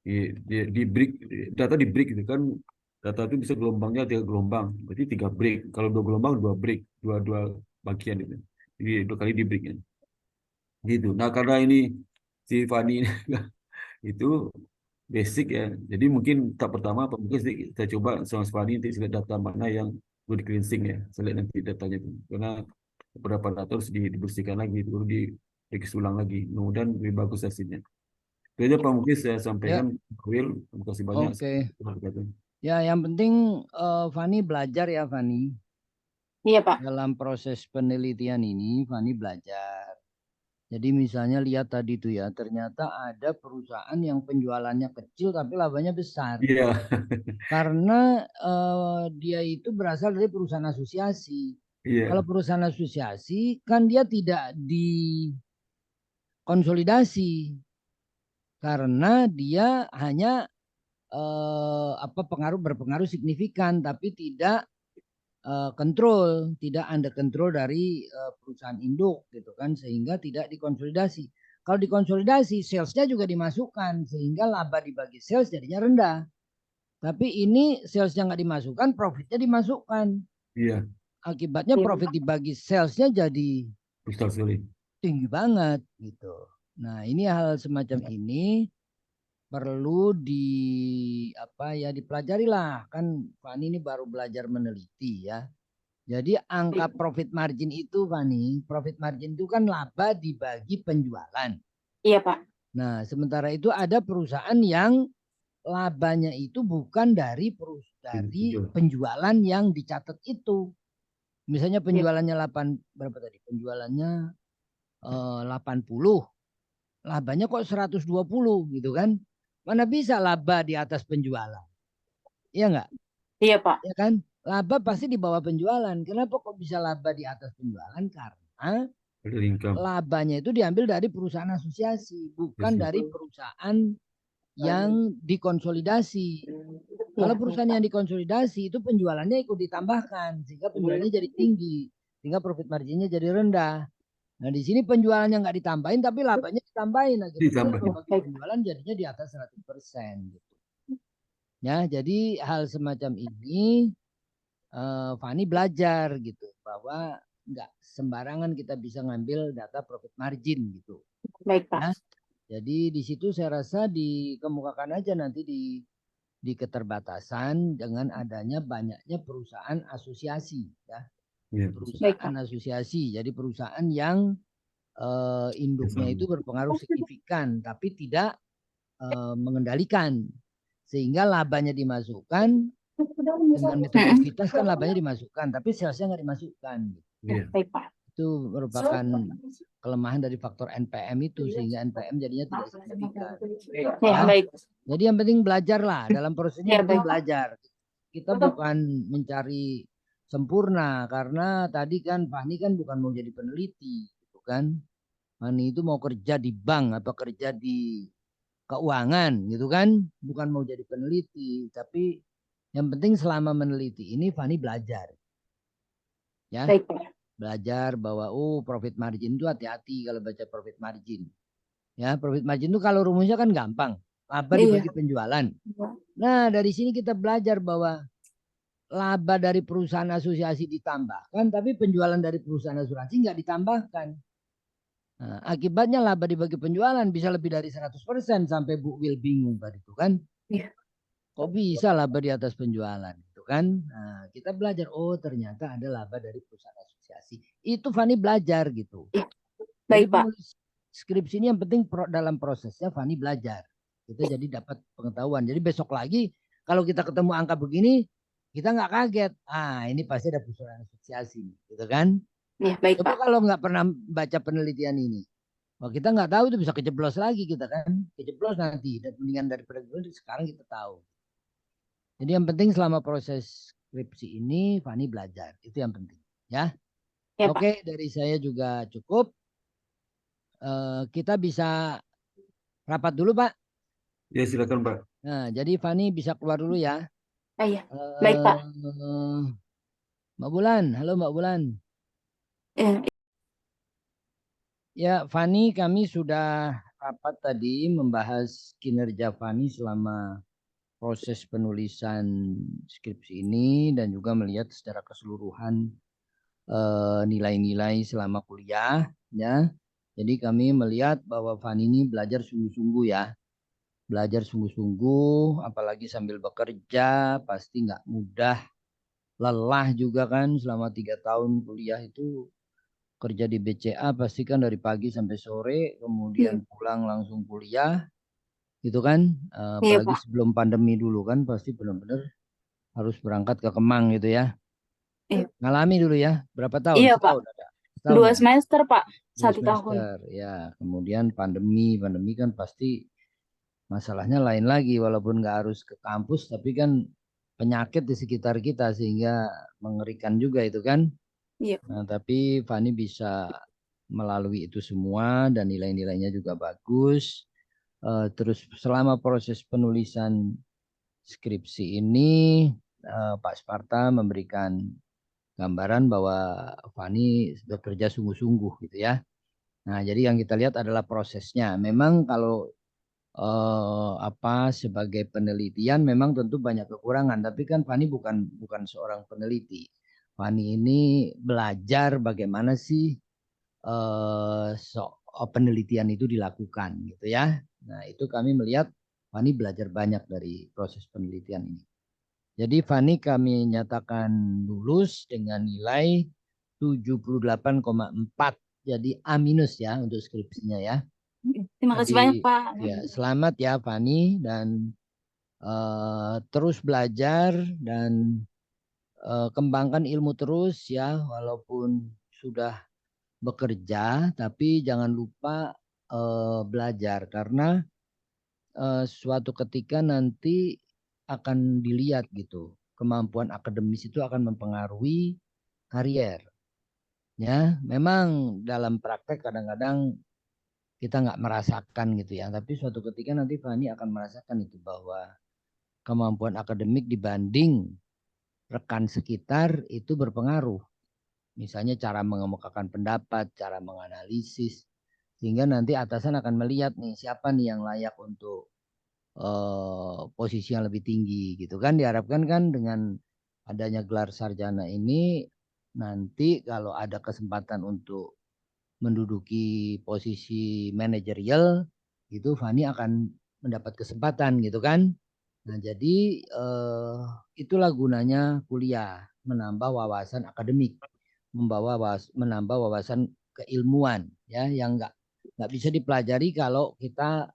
di break data di break gitu kan. Data itu bisa gelombangnya 3 gelombang. Berarti 3 break. Kalau 2 gelombang 2 break, dua bagian itu. Jadi 2 kali di breaknya. Gitu. Nah, karena ini si Fani itu basic ya. Jadi mungkin tahap pertama mungkin kita coba sama Fani nanti lihat data mana yang perlu di cleansing ya. Saya lihat nanti datanya itu. Karena beberapa data harus dibersihkan lagi, perlu diregister ulang lagi. Kemudian lebih bagus hasilnya. Itu aja Pak mungkin saya sampaikan. Will, terima kasih banyak. Ya, yang penting Fani belajar ya Fani. Iya Pak. Dalam proses penelitian ini Fani belajar. Jadi misalnya lihat tadi itu ya, ternyata ada perusahaan yang penjualannya kecil tapi labanya besar. Iya. Karena dia itu berasal dari perusahaan asosiasi. Iya. Kalau perusahaan asosiasi kan dia tidak dikonsolidasi. Karena dia hanya berpengaruh signifikan tapi tidak kontrol, tidak under control dari perusahaan induk gitu kan, sehingga tidak dikonsolidasi. Kalau dikonsolidasi, salesnya juga dimasukkan sehingga laba dibagi sales jadinya rendah. Tapi ini salesnya nggak dimasukkan, profitnya dimasukkan. Iya. Akibatnya profit dibagi salesnya jadi besar sekali, tinggi banget gitu. Nah ini hal semacam ini perlu dipelajari lah, kan Fani ini baru belajar meneliti ya. Jadi angka profit margin itu Fani, profit margin itu kan laba dibagi penjualan. Iya Pak. Nah sementara itu ada perusahaan yang labanya itu bukan dari penjualan yang dicatat itu. Misalnya penjualannya 8 berapa tadi? Penjualannya 80, labanya kok 120 gitu kan. Mana bisa laba di atas penjualan? Iya nggak? Iya, Pak. Ya kan? Laba pasti di bawah penjualan. Kenapa kok bisa laba di atas penjualan? Karena Ada income. labanya itu diambil dari perusahaan asosiasi, bukan Yes, yes. dari perusahaan yang dikonsolidasi. Kalau perusahaan yang dikonsolidasi itu penjualannya ikut ditambahkan sehingga penjualannya jadi tinggi, sehingga profit marginnya jadi rendah. Nah di sini penjualannya nggak ditambahin tapi labanya ditambahin, akhirnya Ditambahin. bagi penjualan jadinya di atas 100% gitu. Ya, jadi hal semacam ini Fani belajar gitu bahwa nggak sembarangan kita bisa ngambil data profit margin gitu. Baik, Pak. Ya, jadi di situ saya rasa dikemukakan aja nanti di keterbatasan dengan adanya banyaknya perusahaan asosiasi ya. Iya, Perusahaan asosiasi. Jadi perusahaan yang induknya sama. itu berpengaruh signifikan tapi tidak mengendalikan. Sehingga labanya dimasukkan dengan metode ekuitas kan labanya dimasukkan tapi salesnya nggak dimasukkan. Iya. Baik, Pak. Itu merupakan kelemahan dari faktor NPM itu sehingga NPM jadinya tidak signifikan. Ya, baik. Jadi yang penting belajar lah dalam proses ini, Ya, penting baik. belajar. Kita bukan mencari sempurna karena tadi kan Fahni kan bukan mau jadi peneliti, gitu kan? Fahni itu mau kerja di bank atau kerja di keuangan, gitu kan? Bukan mau jadi peneliti, tapi yang penting selama meneliti ini Fahni belajar, ya. Baik, Pak. Belajar bahwa profit margin itu hati-hati kalau baca profit margin. Ya, profit margin itu kalau rumusnya kan gampang. Laba dibagi penjualan. Nah, dari sini kita belajar bahwa laba dari perusahaan asosiasi ditambahkan, tapi penjualan dari perusahaan asuransi nggak ditambahkan. Nah, akibatnya laba dibagi penjualan bisa lebih dari 100% sampai Bu Wil bingung tadi itu kan. Iya. Kok bisa laba di atas penjualan itu kan? Nah, kita belajar ternyata ada laba dari perusahaan asosiasi. Itu Fani belajar gitu. Jadi Baik, Pak. penulis skripsi ini yang penting dalam prosesnya Fani belajar. Kita jadi dapat pengetahuan. Jadi besok lagi kalau kita ketemu angka begini, kita nggak kaget. Ini pasti ada perusahaan asosiasi, gitu kan? Ya, baik, Coba Pak. kalau nggak pernah baca penelitian ini, kita nggak tahu itu bisa kejeblos lagi kita kan? Kejeblos nanti. Dan mendingan daripada sekarang kita tahu. Jadi yang penting selama proses skripsi ini Fani belajar. Itu yang penting, ya. Ya, Oke, dari saya juga cukup. Kita bisa rapat dulu, Pak. Ya, silakan, Pak. Nah, jadi Fani bisa keluar dulu ya. Iya. Baik, Pak. Mbak Bulan, halo Mbak Bulan. Ya, Fani, kami sudah rapat tadi membahas kinerja Fani selama proses penulisan skripsi ini dan juga melihat secara keseluruhan nilai-nilai selama kuliah, ya. Jadi kami melihat bahwa Fani ini belajar sungguh-sungguh ya. Belajar sungguh-sungguh, apalagi sambil bekerja, pasti nggak mudah. Lelah juga kan selama 3 tahun kuliah itu kerja di BCA pasti kan dari pagi sampai sore, kemudian pulang langsung kuliah, gitu kan. Apalagi sebelum pandemi dulu kan pasti benar-benar harus berangkat ke Kemang gitu ya. Ngalami dulu ya, berapa tahun? Iya, Pak. Setahun ada? Setahun 2 ya? semester, Pak. 2 1 tahun. semester, ya. Kemudian pandemi kan pasti masalahnya lain lagi, walaupun nggak harus ke kampus, tapi kan penyakit di sekitar kita sehingga mengerikan juga itu kan. Iya. Nah, tapi Fani bisa melalui itu semua dan nilai-nilainya juga bagus. Terus selama proses penulisan skripsi ini, Pak Sparta memberikan gambaran bahwa Fani bekerja sungguh-sungguh gitu ya. Nah, jadi yang kita lihat adalah prosesnya. Memang kalau sebagai penelitian memang tentu banyak kekurangan, tapi kan Fani bukan seorang peneliti. Fani ini belajar bagaimana sih penelitian itu dilakukan gitu ya. Nah, itu kami melihat Fani belajar banyak dari proses penelitian ini. Jadi Fani kami nyatakan lulus dengan nilai 78,4. Jadi A- ya untuk skripsinya ya. Terima kasih banyak, Pak. Ya, selamat ya Fani dan terus belajar dan kembangkan ilmu terus ya, walaupun sudah bekerja, tapi jangan lupa belajar karena suatu ketika nanti akan dilihat gitu. Kemampuan akademis itu akan mempengaruhi karier. Ya, memang dalam praktek kadang-kadang kita nggak merasakan gitu ya. Tapi suatu ketika nanti Fani akan merasakan itu bahwa kemampuan akademik dibanding rekan sekitar itu berpengaruh. Misalnya cara mengemukakan pendapat, cara menganalisis, sehingga nanti atasan akan melihat nih siapa nih yang layak untuk posisi yang lebih tinggi gitu kan. Diharapkan kan dengan adanya gelar sarjana ini nanti kalau ada kesempatan untuk menduduki posisi manajerial itu Fani akan mendapat kesempatan gitu kan. Nah, jadi itulah gunanya kuliah, menambah wawasan akademik, menambah wawasan keilmuan ya yang nggak bisa dipelajari kalau kita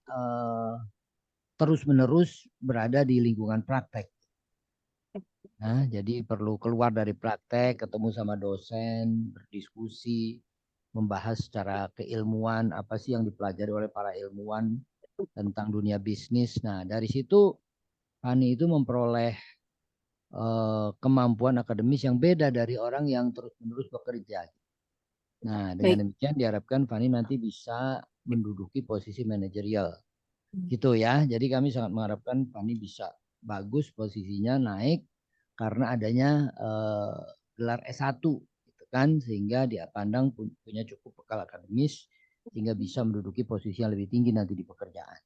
terus-menerus berada di lingkungan praktek. Nah, jadi perlu keluar dari praktek, ketemu sama dosen, berdiskusi, membahas secara keilmuan apa sih yang dipelajari oleh para ilmuwan tentang dunia bisnis. Nah, dari situ Fani itu memperoleh kemampuan akademis yang beda dari orang yang terus-menerus bekerja. Nah, dengan demikian diharapkan Fani nanti bisa menduduki posisi manajerial. Gitu ya. Jadi kami sangat mengharapkan Fani bisa bagus posisinya naik karena adanya gelar S1 gitu kan, sehingga dia pandang punya cukup bekal akademis sehingga bisa menduduki posisi yang lebih tinggi nanti di pekerjaan.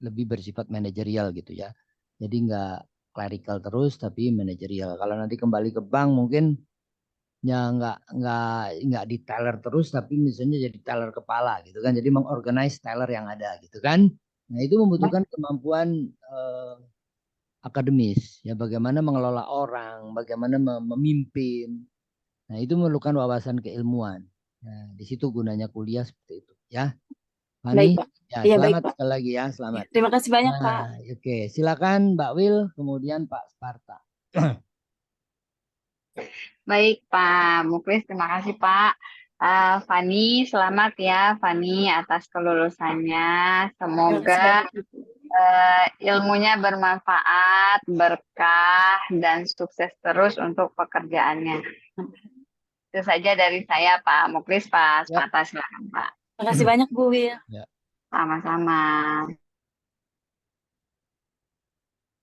Lebih bersifat manajerial gitu ya. Jadi nggak clerical terus tapi manajerial. Kalau nanti kembali ke bank mungkin ya nggak di teller terus tapi misalnya jadi teller kepala gitu kan. Jadi mengorganize teller yang ada gitu kan. Nah, itu membutuhkan kemampuan akademis ya, bagaimana mengelola orang, bagaimana memimpin. Nah, itu memerlukan wawasan keilmuan. Nah, di situ gunanya kuliah seperti itu ya. Baik, Fani, Pak. ya Iya, baik, selamat Pak. sekali lagi ya, selamat. Terima kasih banyak, Pak. Nah, oke, silakan Mbak Wil, kemudian Pak Sparta. Baik, Pak Muklis, terima kasih, Pak. Fani, selamat ya, Fani, atas kelulusannya. Terima kasih Semoga banyak. ilmunya bermanfaat, berkah, dan sukses terus untuk pekerjaannya. Itu saja dari saya, Pak Muklis. Pak Ya. Sparta, silakan, Pak. Terima kasih banyak, Bu Wil. Ya. Sama-sama.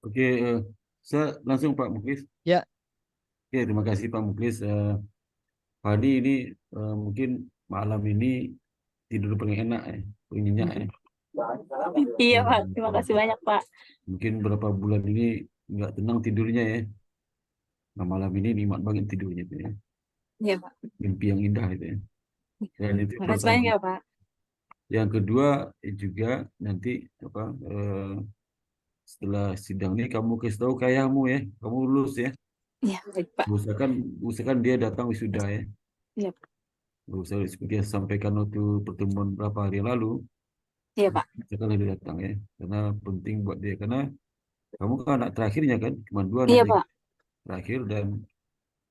Oke, saya langsung Pak Muklis. Ya. Oke, terima kasih Pak Muklis. Fani ini mungkin malam ini tidur paling enak ya, paling nyenyak ya. Iya, Pak. Terima kasih banyak, Pak. Mungkin berapa bulan ini nggak tenang tidurnya ya. Nah, malam ini nikmat banget tidurnya itu ya. Iya, Pak. Mimpi yang indah itu ya. Dan itu Terima kasih banyak ya, Pak. yang kedua juga nanti apa setelah sidang ini kamu kasih tahu ke ayahmu ya, kamu lulus ya. Iya, baik, Pak. Usahakan dia datang wisuda ya. Iya, Pak. Usah seperti yang sampaikan waktu pertemuan beberapa hari lalu. Iya, Pak. Usahakan dia datang ya, karena penting buat dia karena kamu kan anak terakhirnya kan, cuma dua Iya, nanti Pak. terakhir dan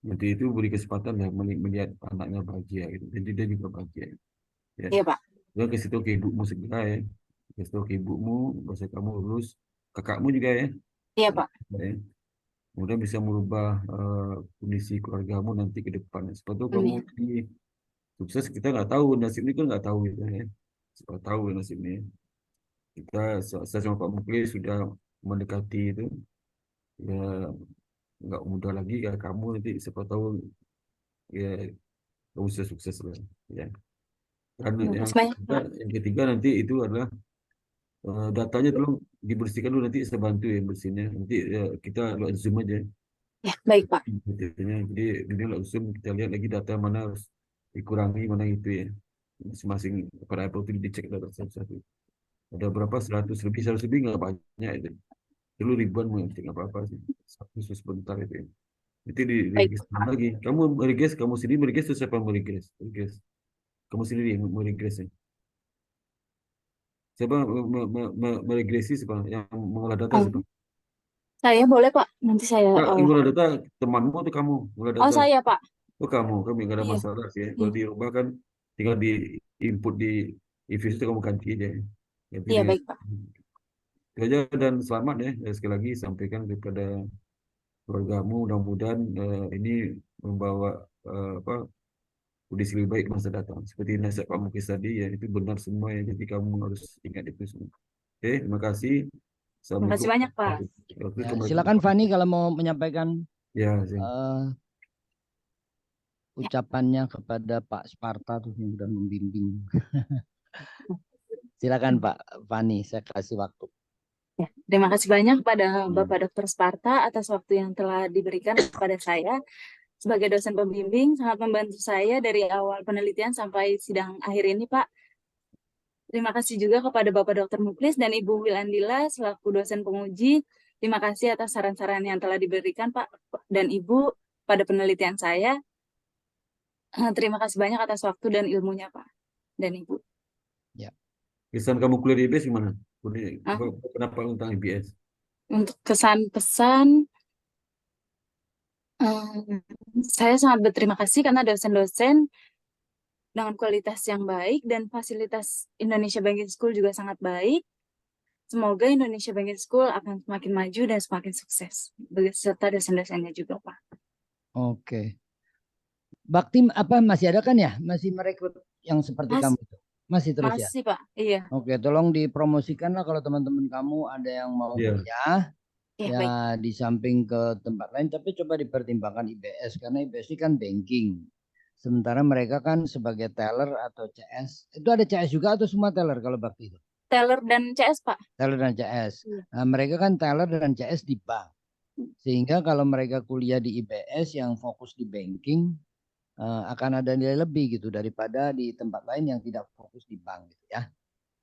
nanti itu beri kesempatan ya melihat anaknya bahagia gitu. Jadi dia juga bahagia ya. Iya, Pak. Dia kasih tahu ke ibumu segera ya. Kasih tahu ke ibumu bahwa kamu lulus, kakakmu juga ya. Iya, Pak. Ya. Kemudian bisa merubah kondisi keluargamu nanti ke depan. Sepatu kamu Amin. di sukses kita nggak tahu nasib ini kan nggak tahu gitu ya. Siapa tahu nasibnya. Kita saya sama Pak Muklis sudah mendekati itu ya nggak mudah lagi ya kamu nanti siapa tahu ya kamu bisa sukses lah ya. Dan Terima kasih banyak, Pak. yang ketiga nanti itu adalah datanya tolong dibersihkan dulu nanti saya bantu ya bersihnya. Nanti kita lewat Zoom aja. Ya, baik, Pak. Jadi ini langsung kita lihat lagi data mana harus dikurangi mana itu ya. Masing-masing pada Apple itu dicek data satu-satu. Ada berapa 100 lebih nggak banyak itu. Dulu ribuan mungkin nggak apa-apa sih. Satu sebentar itu ya. Itu di Baik, regis Pak. lagi. Kamu sendiri meregis atau siapa yang meregis? Kamu sendiri yang meregis ya. Siapa meregresi siapa yang mengolah data siapa? Saya boleh, Pak. Nanti saya Kak, yang mengolah data temanmu atau kamu mengolah Oh, data? saya, Pak. Oh kamu nggak ada Iya. masalah sih. Iya. Kalau dirubah kan tinggal di input di e-Visio itu kamu ganti aja. Ganti Iya, di baik, Pak. itu aja, dan selamat ya. Sekali lagi sampaikan kepada keluargamu, mudah-mudahan ini membawa apa kondisi lebih baik masa datang. Seperti nasihat Pak Muklis tadi ya, itu benar semua ya. Jadi kamu harus ingat itu semua. Oke, terima kasih. Terima Assalamualaikum. kasih banyak, Pak. Ya, silakan Fani kalau mau menyampaikan Ya, ucapannya kepada Pak Sparta tuh yang sudah membimbing. Silakan Pak Fani, saya kasih waktu. Ya, terima kasih banyak kepada Bapak Dr. Sparta atas waktu yang telah diberikan kepada saya sebagai dosen pembimbing, sangat membantu saya dari awal penelitian sampai sidang akhir ini, Pak. Terima kasih juga kepada Bapak Dr. Muklis dan Ibu Wilandila selaku dosen penguji. Terima kasih atas saran-saran yang telah diberikan Pak dan Ibu pada penelitian saya. Terima kasih banyak atas waktu dan ilmunya Pak dan Ibu. Ya. Kesan kamu kuliah di IBS gimana? Hah? Kenapa tentang IBS? Untuk kesan-pesan, saya sangat berterima kasih karena dosen-dosen dengan kualitas yang baik dan fasilitas Indonesia Banking School juga sangat baik. Semoga Indonesia Banking School akan semakin maju dan semakin sukses, beserta dosen-dosennya juga, Pak. Oke. Bakti apa masih ada kan ya? Masih merekrut yang seperti kamu itu? Masih terus ya? Masih, Pak. Iya. Oke, tolong dipromosikan lah kalau teman-teman kamu ada yang mau kuliah. Ya, Ya, di samping ke tempat lain, tapi coba dipertimbangkan IBS karena IBS ini kan banking. Sementara mereka kan sebagai teller atau CS. Itu ada CS juga atau semua teller kalau Bakti itu? Teller dan CS, Pak. Teller dan CS. Nah, mereka kan teller dan CS di bank. Sehingga kalau mereka kuliah di IBS yang fokus di banking, akan ada nilai lebih gitu daripada di tempat lain yang tidak fokus di bank gitu ya.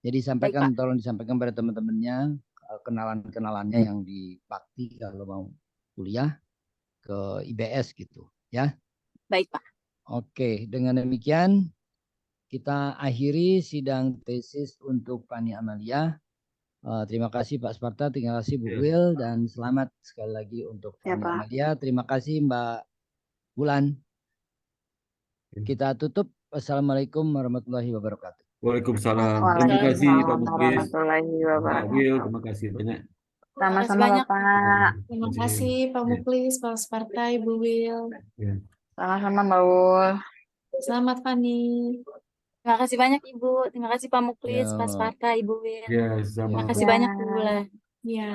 Jadi sampaikan, tolong disampaikan pada teman-temannya, kenalan-kenalannya yang di Bakti kalau mau kuliah ke IBS gitu ya. Baik, Pak. Oke, dengan demikian kita akhiri sidang tesis untuk Fani Amalia. Terima kasih Pak Sparta, terima kasih Bu Wil, dan selamat sekali lagi untuk Fani Amalia. Terima kasih Mbak Bulan. Kita tutup. Wassalamualaikum warahmatullahi wabarakatuh. Waalaikumsalam. Terima kasih Pak Muklis. Pak Wil, terima kasih banyak. Sama-sama Bapak. Terima kasih Pak Muklis, Pak Sparta, Ibu Wil. Sama-sama Mbak Ul. Selamat Fani. Terima kasih banyak Ibu. Terima kasih Pak Muklis, Pak Sparta, Ibu Wil. Ya, sama. Terima kasih banyak Bu Bulan. Ya.